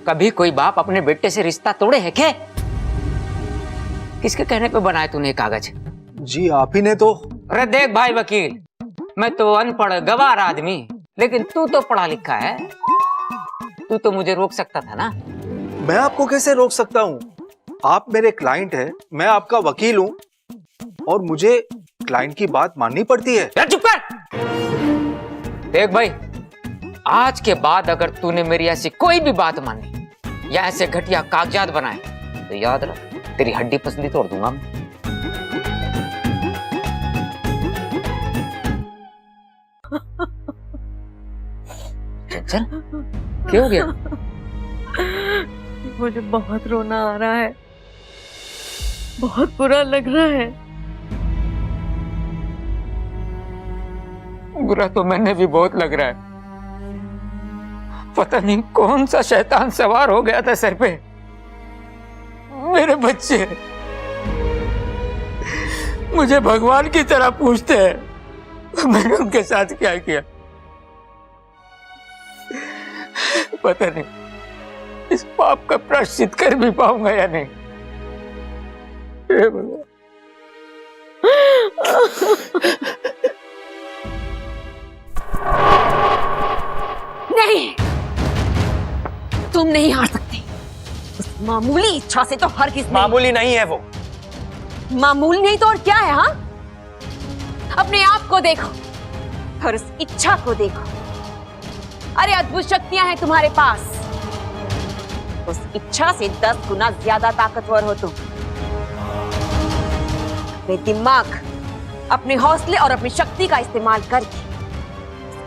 [SPEAKER 3] कभी कोई बाप अपने बेटे से रिश्ता तोड़े है क्या? किसके कहने पे बनाए तूने कागज?
[SPEAKER 9] जी आप ही ने तो।
[SPEAKER 3] अरे देख भाई वकील, मैं तो अनपढ़ गवार आदमी, लेकिन तू तो पढ़ा लिखा है। तू तो मुझे रोक सकता था ना।
[SPEAKER 9] मैं आपको कैसे रोक सकता हूँ? आप मेरे क्लाइंट हैं, मैं आपका वकील हूँ और मुझे क्लाइंट की बात माननी पड़ती है।
[SPEAKER 3] चुप कर। देख भाई, आज के बाद अगर तूने मेरी ऐसी कोई भी बात मानी या ऐसे घटिया कागजात बनाए तो याद रख, तेरी हड्डी पसली तोड़ दूंगा मैं। चल, क्या हो गया?
[SPEAKER 1] मुझे बहुत रोना आ रहा है, बहुत बुरा लग रहा है।
[SPEAKER 3] बुरा तो मैंने भी बहुत लग रहा है। पता नहीं कौन सा शैतान सवार हो गया था सर पे। मेरे बच्चे मुझे भगवान की तरह पूछते हैं, मैंने उनके साथ क्या किया पता नहीं। इस पाप का प्रायश्चित कर भी पाऊंगा या नहीं। हे भगवान।
[SPEAKER 1] नहीं, तुम नहीं हार सकते। उस मामूली इच्छा से तो हर किसी
[SPEAKER 2] मामूली नहीं है वो।
[SPEAKER 1] मामूली नहीं तो और क्या है? हाँ, अपने आप को देखो और उस इच्छा को देखो। अरे अद्भुत शक्तियां हैं तुम्हारे पास। उस इच्छा से 10 गुना ज्यादा ताकतवर हो तुम। अपने दिमाग, अपने हौसले और अपनी शक्ति का इस्तेमाल करके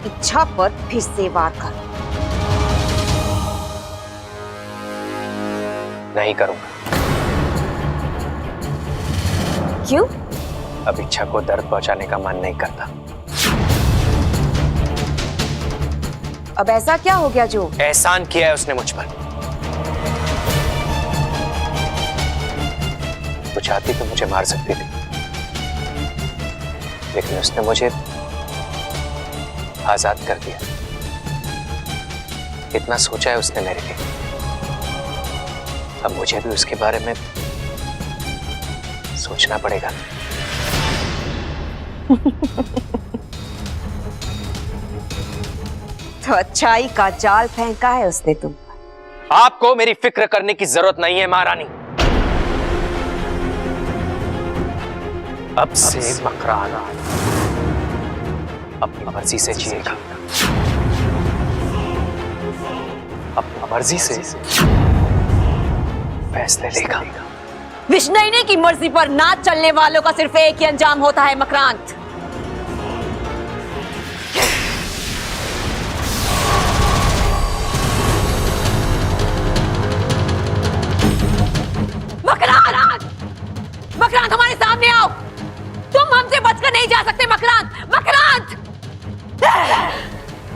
[SPEAKER 1] इच्छा पर फिर से वार करो।
[SPEAKER 2] नहीं करूंगा।
[SPEAKER 1] क्यों?
[SPEAKER 2] अब इच्छा को दर्द पहुंचाने का मन नहीं करता।
[SPEAKER 1] अब ऐसा क्या हो गया जो
[SPEAKER 2] एहसान किया है उसने मुझ पर। वो चाहती तो मुझे मार सकती थी, लेकिन उसने मुझे आजाद कर दिया। इतना सोचा है उसने मेरे लिए। अब मुझे भी उसके बारे में सोचना पड़ेगा।
[SPEAKER 1] तो अच्छाई का जाल फेंका है उसने तुम पर।
[SPEAKER 2] आपको मेरी फिक्र करने की जरूरत नहीं है महारानी। अब से मकरान अपनी मर्जी से जिएगा, अपनी मर्जी से फैसले लेगा।
[SPEAKER 1] विष्णुनी की मर्जी पर ना चलने वालों का सिर्फ एक ही अंजाम होता है मकरांत। मकरांत, मकरांत हमारे सामने आओ। तुम हमसे बचकर नहीं जा सकते मकरांत। मकरांत,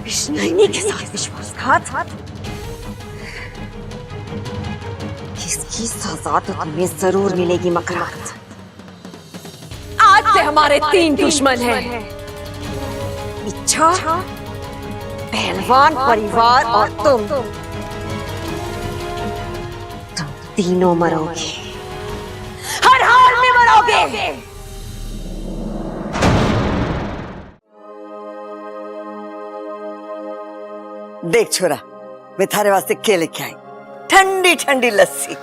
[SPEAKER 1] विष्णुनी के साथ विश्वासघात, इसकी सजा तो तुम्हें जरूर मिलेगी मकरांत। आज से हमारे 3 दुश्मन हैं। इच्छा, पहलवान परिवार और तुम तीनों मरोगे, हर हाल में मरोगे।
[SPEAKER 11] देख छोरा, मैं थारे वास्ते क्या लेके आई। ठंडी ठंडी लस्सी,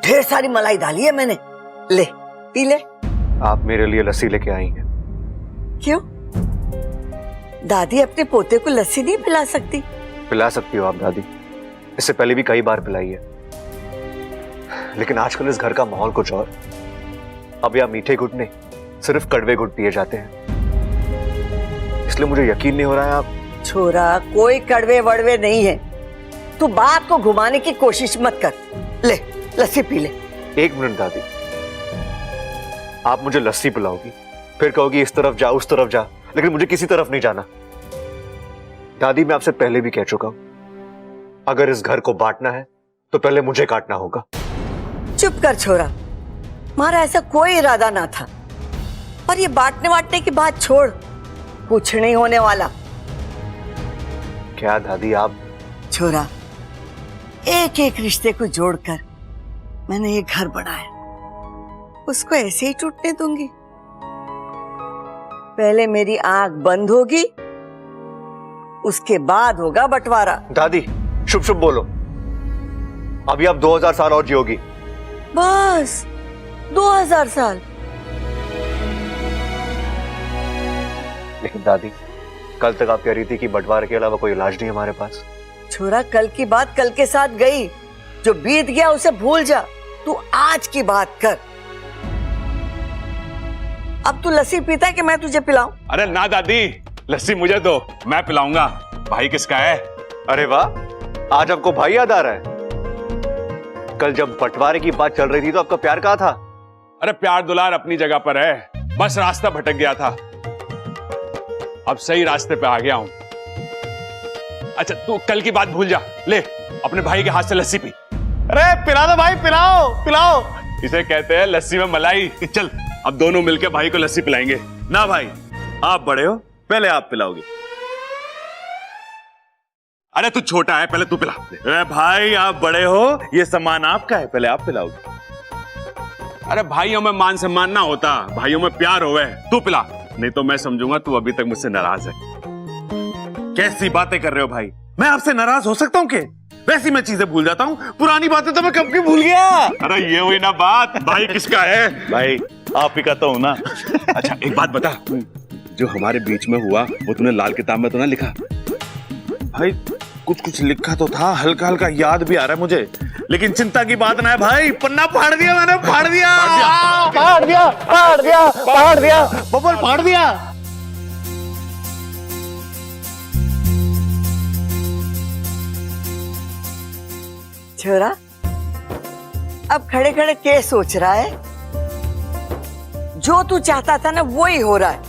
[SPEAKER 11] ढेर सारी मलाई डाली है मैंने। ले पी ले।
[SPEAKER 6] आप मेरे लिए लस्सी लेके आई हैं।
[SPEAKER 11] क्यों? दादी अपने पोते को लस्सी नहीं पिला सकती?
[SPEAKER 6] पिला सकती हो आप दादी, इससे पहले भी कई बार पिलाई है। लेकिन आजकल इस घर का माहौल कुछ और। अब यहाँ मीठे घुट नहीं, सिर्फ कड़वे घुट पिए जाते हैं। इसलिए मुझे यकीन नहीं हो रहा है आप।
[SPEAKER 11] छोरा, कोई कड़वे वड़वे नहीं है। तू बात को घुमाने की कोशिश मत कर। ले लस्सी पी ले।
[SPEAKER 6] 1 मिनट दादी, आप मुझे लस्सी पिलाओगी, फिर कहोगी इस तरफ जा उस तरफ जा, लेकिन मुझे किसी तरफ नहीं जाना। दादी, मैं आपसे पहले भी कह चुका हूं, अगर इस घर को बांटना है तो पहले मुझे काटना होगा।
[SPEAKER 11] चुप कर छोरा, हमारा ऐसा कोई इरादा ना था। और ये बांटने बांटने की बात छोड़, कुछ नहीं होने वाला।
[SPEAKER 6] क्या दादी आप?
[SPEAKER 11] छोरा, एक एक रिश्ते को जोड़कर मैंने ये घर बनाया, उसको ऐसे ही टूटने दूंगी? पहले मेरी आंख बंद होगी, उसके बाद होगा बंटवारा।
[SPEAKER 6] दादी शुभ शुभ बोलो, अभी आप 2000 साल और जियोगी।
[SPEAKER 11] बस 2000 साल?
[SPEAKER 6] लेकिन दादी, कल तक आप कह रही थी कि बंटवारे के अलावा कोई इलाज नहीं है हमारे पास।
[SPEAKER 11] छोरा, कल की बात कल के साथ गई, जो बीत गया उसे भूल जा। तू आज की बात कर। अब तू लस्सी पीता है कि मैं तुझे पिलाऊं?
[SPEAKER 8] अरे ना दादी, लस्सी मुझे दो, मैं पिलाऊंगा। भाई किसका है?
[SPEAKER 6] अरे वाह, आज आपको भाई याद आ रहा है? कल जब बंटवारे की बात चल रही थी तो आपका प्यार कहाँ था?
[SPEAKER 8] अरे प्यार दुलार अपनी जगह पर है, बस रास्ता भटक गया था। अब सही रास्ते पे आ गया हूं। अच्छा तू कल की बात भूल जा, ले अपने भाई के हाथ से लस्सी पी।
[SPEAKER 7] अरे पिला दो भाई, पिलाओ पिलाओ।
[SPEAKER 8] इसे कहते हैं लस्सी में मलाई। चल अब दोनों मिलकर भाई को लस्सी पिलाएंगे।
[SPEAKER 7] ना भाई, आप बड़े हो, पहले आप पिलाओगे।
[SPEAKER 8] अरे तू छोटा है, पहले तू पिला।
[SPEAKER 7] अरे भाई आप बड़े हो, ये सम्मान आपका है, पहले आप पिलाओगे।
[SPEAKER 8] अरे भाइयों में मान सम्मान ना होता, भाइयों में प्यार होवे। तू पिला, नहीं तो मैं समझूंगा तू अभी तक मुझसे नाराज है।
[SPEAKER 7] कैसी बातें कर रहे हो भाई, मैं आपसे नाराज हो सकता हूँ क्या? वैसी मैं चीजें भूल जाता हूँ, पुरानी बातें तो मैं कब की भूल गया।
[SPEAKER 8] अरे ये हुई ना बात, भाई किसका है?
[SPEAKER 7] भाई आप ही का तो हूं ना।
[SPEAKER 8] अच्छा एक बात बता, जो हमारे बीच में हुआ वो तूने लाल किताब में तो ना लिखा?
[SPEAKER 7] भाई कुछ कुछ लिखा तो था, हल्का हल्का याद भी आ रहा है मुझे, लेकिन चिंता की बात ना है भाई, पन्ना फाड़ दिया मैंने, फाड़ दिया बबल फाड़ दिया।
[SPEAKER 11] छोरा, अब खड़े खड़े क्या सोच रहा है? जो तू चाहता था ना वो ही हो रहा है।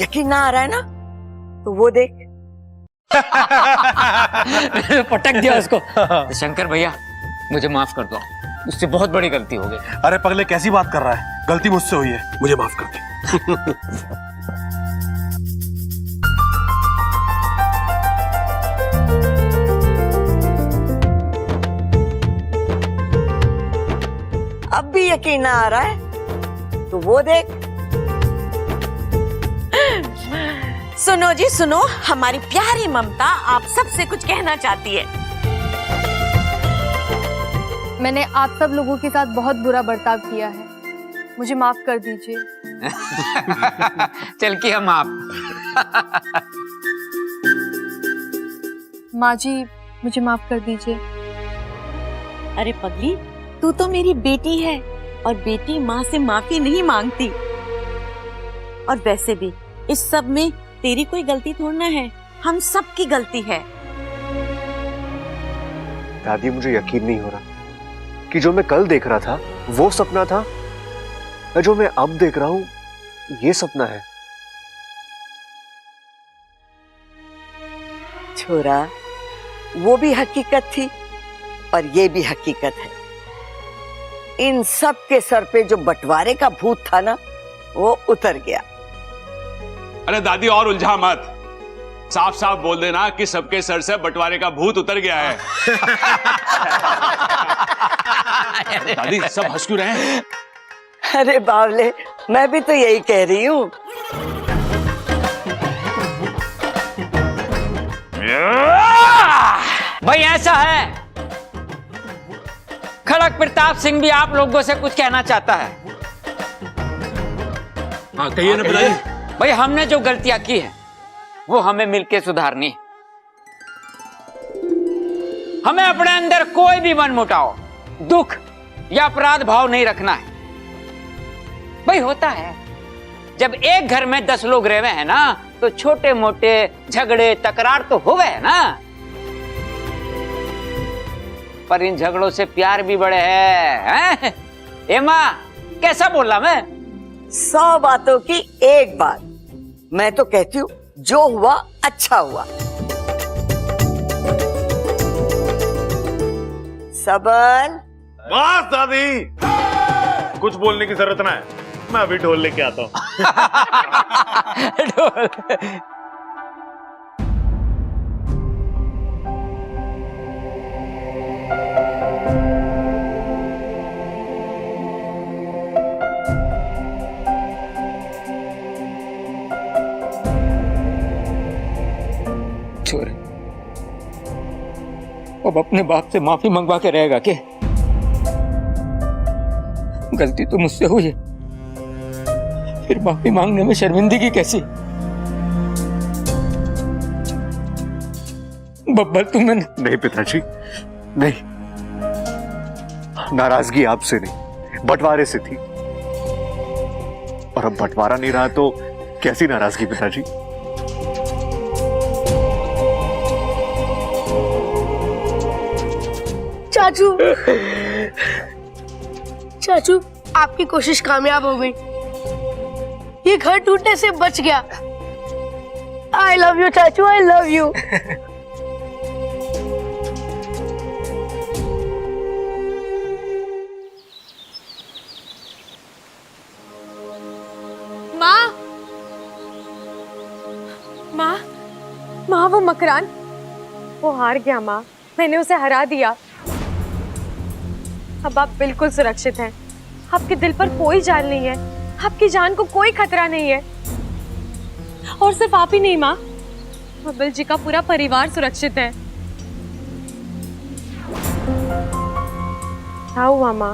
[SPEAKER 11] यकीन ना आ रहा है ना, तो वो देख।
[SPEAKER 3] पटक दिया उसको। शंकर भैया मुझे माफ कर दो, मुझसे बहुत बड़ी गलती हो गई।
[SPEAKER 7] अरे पगले कैसी बात कर रहा है, गलती मुझसे हुई है, मुझे माफ कर दे।
[SPEAKER 11] अब भी यकीन ना आ रहा है, तो वो देख।
[SPEAKER 1] सुनो जी सुनो, हमारी प्यारी ममता आप सबसे कुछ कहना चाहती है।
[SPEAKER 4] मैंने आप सब लोगों के साथ बहुत बुरा बर्ताव किया है, मुझे माफ कर दीजिए।
[SPEAKER 3] चल कि हम आप।
[SPEAKER 4] माँ जी मुझे माफ कर दीजिए।
[SPEAKER 1] अरे पगली, तू तो मेरी बेटी है और बेटी माँ से माफी नहीं मांगती। और वैसे भी इस सब में तेरी कोई गलती थोड़ी ना है, हम सब की गलती है।
[SPEAKER 6] दादी मुझे यकीन नहीं हो रहा कि जो मैं कल देख रहा था वो सपना था, या जो मैं अब देख रहा हूं ये सपना है।
[SPEAKER 11] छोरा, वो भी हकीकत थी और ये भी हकीकत है। इन सब के सर पे जो बंटवारे का भूत था ना, वो उतर गया।
[SPEAKER 8] अरे दादी और उलझा मत, साफ साफ बोल देना कि सबके सर से बंटवारे का भूत उतर गया है। दादी सब हंस क्यों रहे हैं?
[SPEAKER 11] अरे बावले, मैं भी तो यही कह रही हूँ।
[SPEAKER 3] भाई ऐसा है, खड़क प्रताप सिंह भी आप लोगों से कुछ कहना चाहता है।
[SPEAKER 8] हाँ कहिए ना पिताजी।
[SPEAKER 3] भाई हमने जो गलतियां की है वो हमें मिलके सुधारनी है। हमें अपने अंदर कोई भी मनमुटाव, दुख या अपराध भाव नहीं रखना है। भाई होता है जब एक घर में 10 लोग रह हैं ना, तो छोटे मोटे झगड़े तकरार तो हो गए ना, पर इन झगड़ों से प्यार भी बड़े हैं। एमा कैसा बोला मैं?
[SPEAKER 11] 100 बातों की एक बात। मैं तो कहती हूँ जो हुआ अच्छा हुआ। सबल।
[SPEAKER 7] बस दादी, कुछ बोलने की जरूरत ना है, मैं अभी ढोल लेके आता हूँ।
[SPEAKER 3] छोरे, अब अपने बाप से माफी मंगवा के रहेगा क्या? गलती तो मुझसे हुई है, फिर माफी मांगने में शर्मिंदगी कैसी? बब्बल तुमने
[SPEAKER 6] नहीं पिताजी, नहीं, नाराजगी आपसे नहीं, बंटवारे से थी। और अब बंटवारा नहीं रहा तो कैसी नाराजगी पिताजी?
[SPEAKER 12] चाचू चाचू आपकी कोशिश कामयाब हो गई, ये घर टूटने से बच गया। आई लव यू चाचू, आई लव यू।
[SPEAKER 4] माँ, माँ, माँ वो मकरान, वो हार गया माँ, मैंने उसे हरा दिया। अब आप बिल्कुल सुरक्षित हैं, आपके दिल पर कोई जान नहीं है, आपकी जान को कोई खतरा नहीं है। और सिर्फ आप ही नहीं माँ, बबल जी का पूरा परिवार सुरक्षित है। क्या हुआ माँ,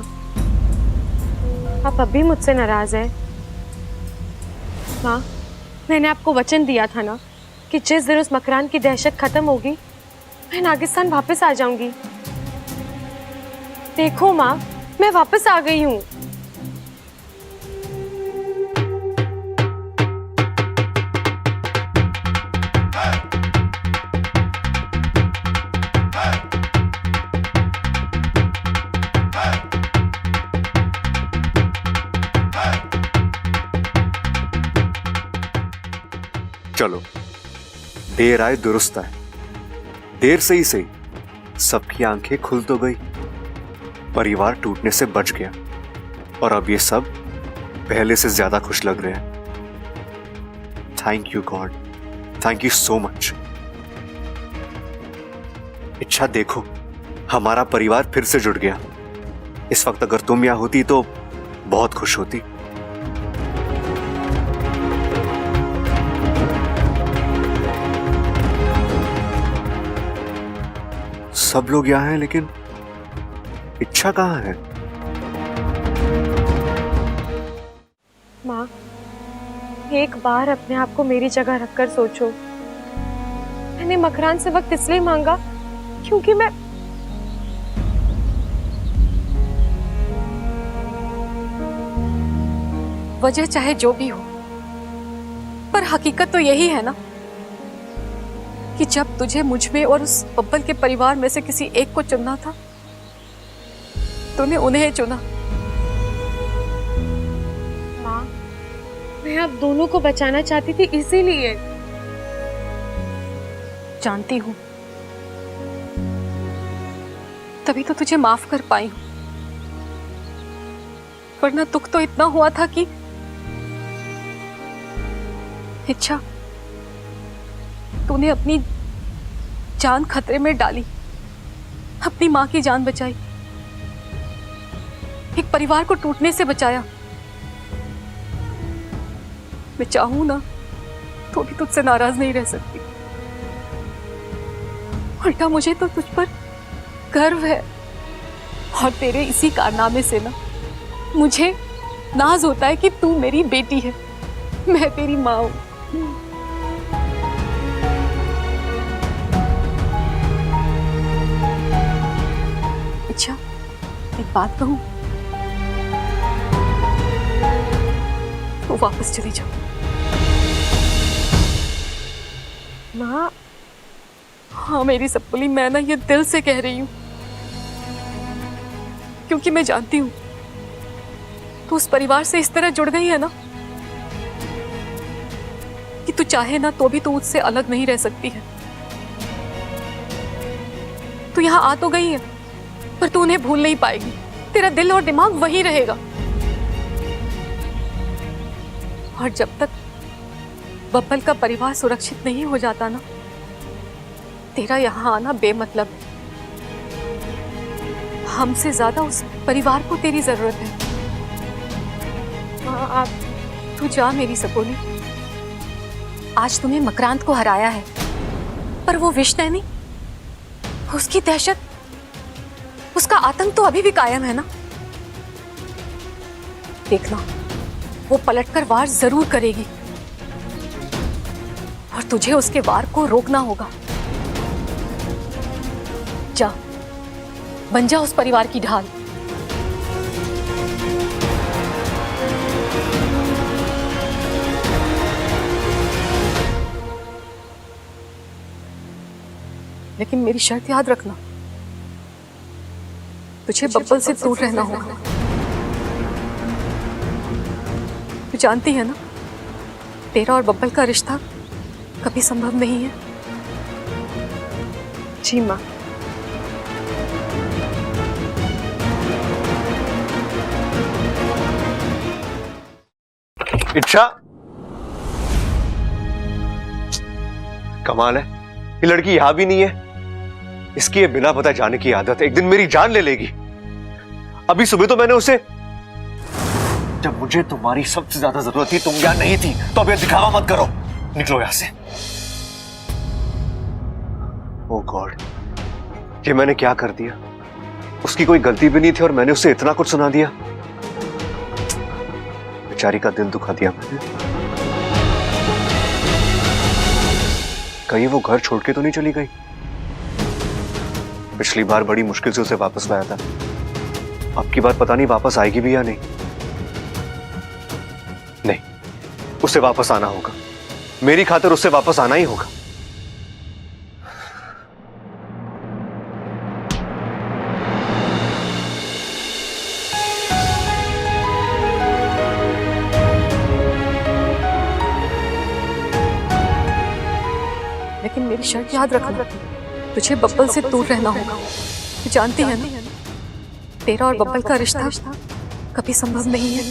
[SPEAKER 4] आप अभी मुझसे नाराज हैं? माँ, मैंने आपको वचन दिया था ना कि जिस दिन उस मकरान की दहशत खत्म होगी मैं नागिस्तान वापस आ जाऊंगी। देखो माँ, मैं वापस आ गई हूँ।
[SPEAKER 6] चलो, देर आए दुरुस्त आए। देर से ही सही, सबकी आंखें खुल तो गई, परिवार टूटने से बच गया, और अब ये सब पहले से ज्यादा खुश लग रहे हैं। Thank you God, thank you so much. इच्छा देखो, हमारा परिवार फिर से जुड़ गया। इस वक्त अगर तुम यहां होती तो बहुत खुश होती। सब लोग यहाँ हैं, लेकिन इच्छा कहाँ है?
[SPEAKER 4] माँ, एक बार अपने आप को मेरी जगह रखकर सोचो। मैंने मकरान से वक्त इसलिए मांगा क्योंकि मैं वजह चाहे जो भी हो, पर हकीकत तो यही है ना कि जब तुझे मुझ में और उस बब्बल के परिवार में से किसी एक को चुनना था, तूने उन्हें चुना। माँ, मैं आप दोनों को बचाना चाहती थी, इसीलिए। जानती हूँ, तभी तो तुझे माफ कर पाई हूँ, वरना दुख तो इतना हुआ था कि इच्छा, तूने अपनी जान खतरे में डाली, अपनी मां की जान बचाई, एक परिवार को टूटने से बचाया। मैं चाहूं ना तो भी तुझसे नाराज नहीं रह सकती। उल्टा मुझे तो तुझ पर गर्व है, और तेरे इसी कारनामे से ना मुझे नाज होता है कि तू मेरी बेटी है, मैं तेरी मां हूं। अच्छा, एक बात कहूं, तो वापस चली जाओ। माँ, हाँ मेरी सपुली, मैं ना ये दिल से कह रही हूं, क्योंकि मैं जानती हूं तू उस परिवार से इस तरह जुड़ गई है ना कि तू चाहे ना तो भी तू उससे अलग नहीं रह सकती है। तू यहाँ आ तो गई है, पर तू उन्हें भूल नहीं पाएगी, तेरा दिल और दिमाग वहीं रहेगा। और जब तक बब्बल का परिवार सुरक्षित नहीं हो जाता ना, तेरा यहाँ आना बेमतलब है। हमसे ज्यादा उस परिवार को तेरी जरूरत है। हाँ, आप तू जा मेरी सपोली। आज तूने मकरांत को हराया है, पर वो विषनैनी, उसकी दहशत, उसका आतंक तो अभी भी कायम है ना। देखना, वो पलटकर वार जरूर करेगी, और तुझे उसके वार को रोकना होगा। जा, बन जा उस परिवार की ढाल। लेकिन मेरी शर्त याद रखना, तुझे बब्बल से दूर रहना होगा। तू जानती है ना, तेरा और बब्बल का रिश्ता कभी संभव नहीं है। जी माँ।
[SPEAKER 6] इच्छा, कमाल है, ये लड़की यहां भी नहीं है। इसकी ये बिना पता जाने की आदत है, एक दिन मेरी जान ले लेगी। अभी सुबह तो मैंने उसे, जब मुझे तुम्हारी सबसे ज्यादा जरूरत थी तुम यहाँ नहीं थी, तो अब ये दिखावा मत करो, निकलो यहां से। ओह गॉड, ये मैंने क्या कर दिया? उसकी कोई गलती भी नहीं थी और मैंने उसे इतना कुछ सुना दिया। बेचारी का दिल दुखा दिया मैंने। कहीं वो घर छोड़ के तो नहीं चली गई? पिछली बार बड़ी मुश्किल से उसे वापस लाया था, अब की बार पता नहीं वापस आएगी भी या नहीं। नहीं, उसे वापस आना होगा, मेरी खातिर उसे वापस आना ही होगा।
[SPEAKER 4] लेकिन मेरी शर्त याद रखना, तुझे बब्बल से दूर रहना होगा। तू जानती है ना, तेरा और बब्बल का रिश्ता कभी संभव नहीं है।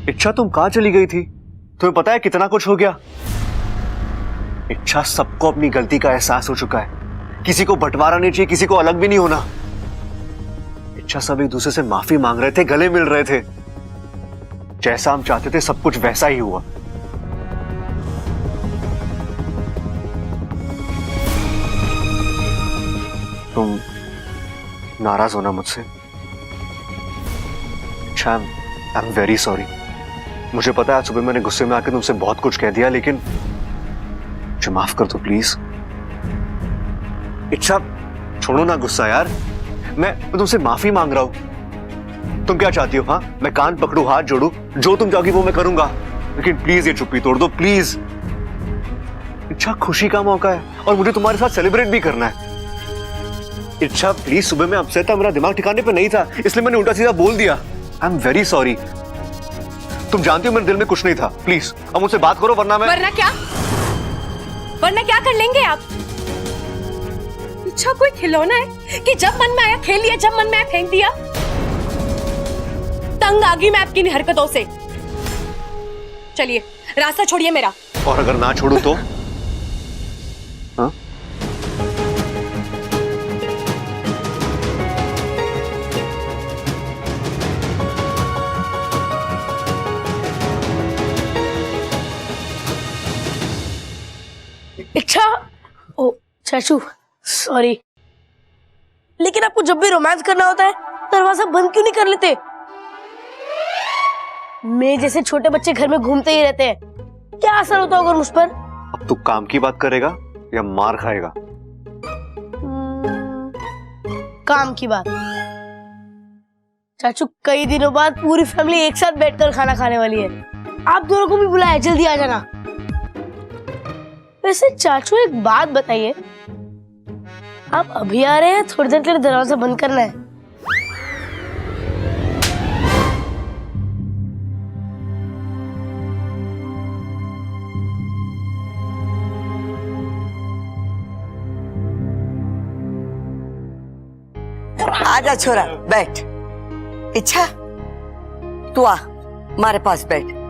[SPEAKER 6] इच्छा, तुम कहां चली गई थी? तुम्हें पता है कितना कुछ हो गया? इच्छा, सबको अपनी गलती का एहसास हो चुका है, किसी को बंटवारा नहीं चाहिए, किसी को अलग भी नहीं होना। इच्छा, सब एक दूसरे से माफी मांग रहे थे, गले मिल रहे थे। जैसा हम चाहते थे सब कुछ वैसा ही हुआ। तुम नाराज होना मुझसे? अच्छा, आई एम वेरी सॉरी। मुझे पता है आज सुबह मैंने गुस्से में आकर तुमसे बहुत कुछ कह दिया, लेकिन मुझे माफ कर दो प्लीज। इच्छा, छोड़ो ना गुस्सा यार, मैं तुमसे माफी मांग रहा हूं। तुम क्या चाहती हो? हाँ, मैं कान पकड़ू, हाथ जोड़ू, जो तुम चाहोगी वो मैं करूंगा, लेकिन प्लीज ये चुप्पी तोड़ दो प्लीज। इच्छा, खुशी का मौका है और मुझे तुम्हारे साथ सेलिब्रेट भी करना है। इच्छा प्लीज, सुबह मैं अपसेट था, मेरा दिमाग ठिकाने पे नहीं था, इसलिए मैंने उल्टा सीधा बोल दिया। I am very sorry. तुम जानती हो मेरे दिल में कुछ नहीं था, प्लीज अब मुझसे बात करो वरना मैं।
[SPEAKER 4] वरना क्या? वरना क्या कर लेंगे आप? इच्छा कोई खिलौना है कि जब मन में आया खेल लिया, जब मन में आया फेंक दिया? तंग आ गई मैं आपकी इन हरकतों से। चलिए, रास्ता छोड़िए मेरा।
[SPEAKER 6] और अगर ना छोड़ू तो? हाँ?
[SPEAKER 12] इच्छा, ओ चाचू सॉरी, लेकिन आपको जब भी रोमांस करना होता है दरवाजा बंद क्यों नहीं कर लेते? मैं जैसे छोटे बच्चे घर में घूमते ही रहते हैं, क्या असर होता होगा मुझ पर?
[SPEAKER 6] अब तू काम की बात करेगा या मार खाएगा?
[SPEAKER 12] काम की बात। चाचू, कई दिनों बाद पूरी फैमिली एक साथ बैठकर खाना खाने वाली है, आप दोनों को भी बुलाया, जल्दी आ जाना। वैसे चाचू एक बात बताइए, आप अभी आ रहे हैं? थोड़ी देर के लिए दरवाजा बंद करना है।
[SPEAKER 11] आजा छोरा, बैठ। इच्छा, तू आ, हमारे पास बैठ।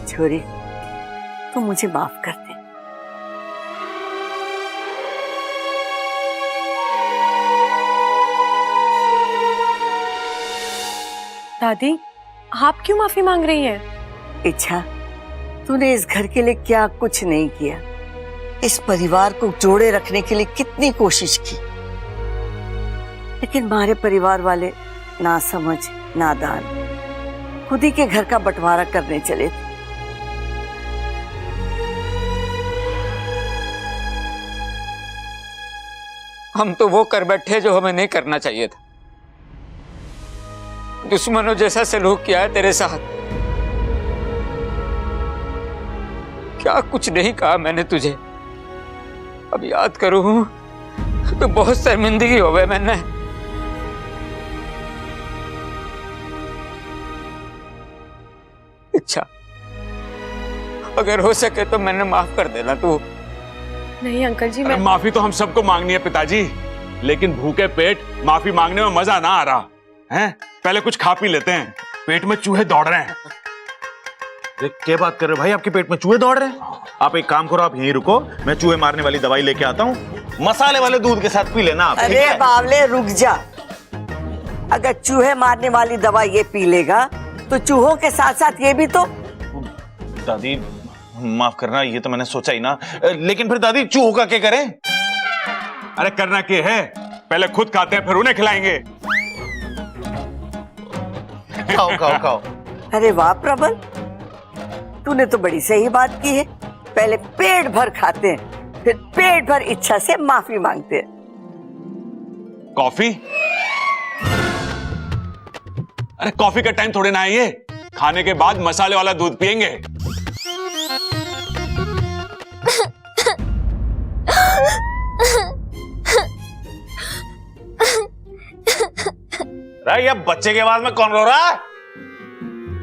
[SPEAKER 11] छोरी, तू मुझे माफ कर दे।
[SPEAKER 4] दादी, आप क्यों माफी मांग रही हैं?
[SPEAKER 11] इच्छा, तूने इस घर के लिए क्या कुछ नहीं किया, इस परिवार को जोड़े रखने के लिए कितनी कोशिश की, लेकिन हमारे परिवार वाले ना समझ, नादान, खुद ही के घर का बंटवारा करने चले थे।
[SPEAKER 3] हम तो वो कर बैठे जो हमें नहीं करना चाहिए था। दुश्मनों जैसा सलूक किया है तेरे साथ। क्या कुछ नहीं कहा मैंने तुझे। अब याद करूं तो बहुत शर्मिंदगी हो गई मैंने। अच्छा, अगर हो सके तो मैंने माफ कर देना तू।
[SPEAKER 12] नहीं अंकल जी,
[SPEAKER 8] अरे माफी तो हम सबको मांगनी है पिताजी, लेकिन भूखे पेट माफी मांगने में मजा ना आ रहा है। पहले कुछ खा पी लेते हैं, पेट में चूहे दौड़ रहे हैं।
[SPEAKER 7] क्या बात कर रहे हो भाई, आपके पेट में चूहे दौड़ रहे हैं? आप एक काम करो, आप यहीं रुको, मैं चूहे मारने वाली दवाई लेके आता हूँ, मसाले वाले दूध के साथ पी लेना आप।
[SPEAKER 11] अरे बावले रुक जा। अगर चूहे मारने वाली दवा ये पी लेगा तो चूहों के साथ साथ ये भी तो।
[SPEAKER 7] दादी माफ करना, ये तो मैंने सोचा ही ना, लेकिन फिर दादी चूहों का क्या करें?
[SPEAKER 8] अरे करना क्या है, पहले खुद खाते हैं फिर उन्हें खिलाएंगे।
[SPEAKER 7] खाओ खाओ खाओ।
[SPEAKER 11] अरे वाह प्रबल, तूने तो बड़ी सही बात की है। पहले पेट भर खाते हैं, फिर पेट भर इच्छा से माफी मांगते हैं।
[SPEAKER 8] कॉफी? अरे कॉफी का टाइम थोड़े ना है ये, खाने के बाद मसाले वाला दूध पिएंगे।
[SPEAKER 7] अरे ये बच्चे की आवाज में कौन रो रहा है?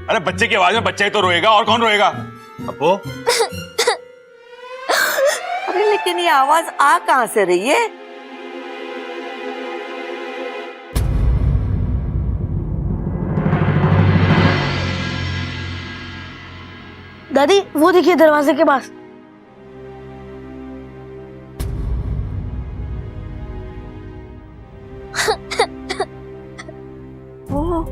[SPEAKER 8] अरे बच्चे की आवाज में बच्चा ही तो रोएगा, और कौन रोएगा?
[SPEAKER 7] अप्पू,
[SPEAKER 11] अरे लेकिन ये आवाज आ कहां से रही है?
[SPEAKER 12] दादी वो देखिए दरवाजे के पास।
[SPEAKER 11] वो